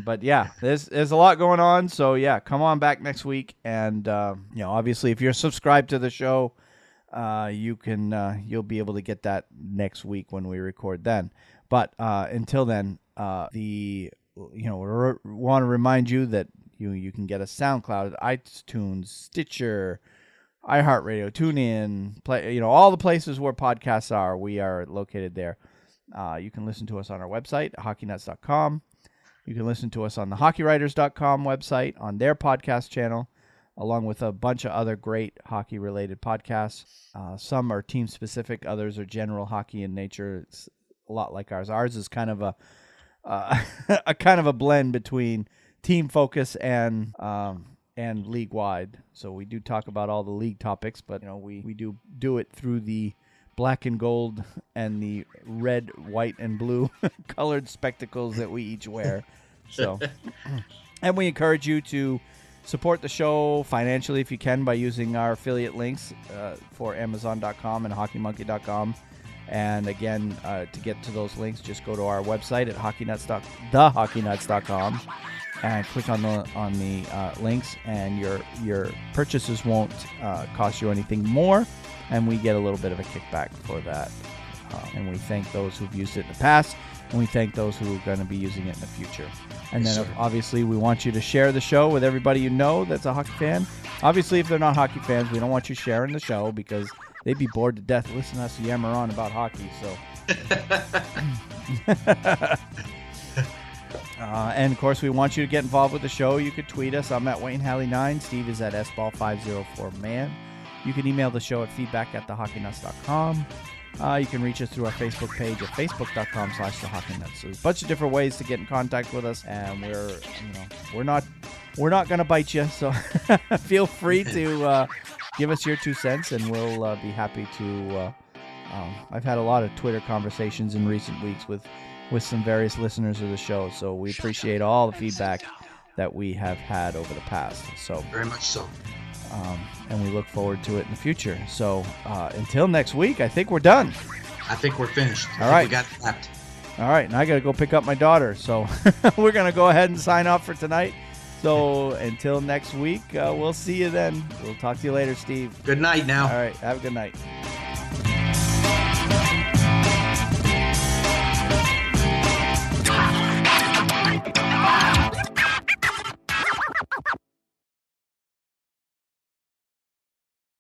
But yeah, there's a lot going on. So yeah, come on back next week. And, obviously if you're subscribed to the show, you'll be able to get that next week when we record then. But, until then, we want to remind you that you can get a SoundCloud, iTunes, Stitcher, iHeartRadio, TuneIn, all the places where podcasts are. We are located there. You can listen to us on our website, hockeynuts.com. You can listen to us on the hockeywriters.com website, on their podcast channel, along with a bunch of other great hockey-related podcasts. Some are team-specific, others are general hockey in nature. It's a lot like ours. Ours is kind of a blend between team focus and league-wide. So we do talk about all the league topics, but we do it through the black and gold and the red, white, and blue colored spectacles that we each wear. So, and we encourage you to support the show financially if you can by using our affiliate links for Amazon.com and HockeyMonkey.com. And again, to get to those links, just go to our website at thehockeynuts.com and click on the links, and your purchases won't cost you anything more. And we get a little bit of a kickback for that. And we thank those who've used it in the past, and we thank those who are going to be using it in the future. And then, obviously, we want you to share the show with everybody you know that's a hockey fan. Obviously, if they're not hockey fans, we don't want you sharing the show because they'd be bored to death listening to us yammer on about hockey. So, and, of course, we want you to get involved with the show. You could tweet us. I'm at Wayne Halley 9. Steve is at SBall504man. You can email the show at feedback@thehockeynuts.com. You can reach us through our Facebook page at facebook.com/thehockeynuts. So there's a bunch of different ways to get in contact with us, and we're not going to bite you. So feel free to give us your 2 cents, and we'll be happy to. I've had a lot of Twitter conversations in recent weeks with some various listeners of the show, so we appreciate all the feedback that we have had over the past. So very much so. And we look forward to it in the future. So until next week, I think we're done. I think we're finished. All right. We got clapped. All right. And I got to go pick up my daughter. So we're going to go ahead and sign off for tonight. So until next week, we'll see you then. We'll talk to you later, Steve. Good night now. All right. Have a good night.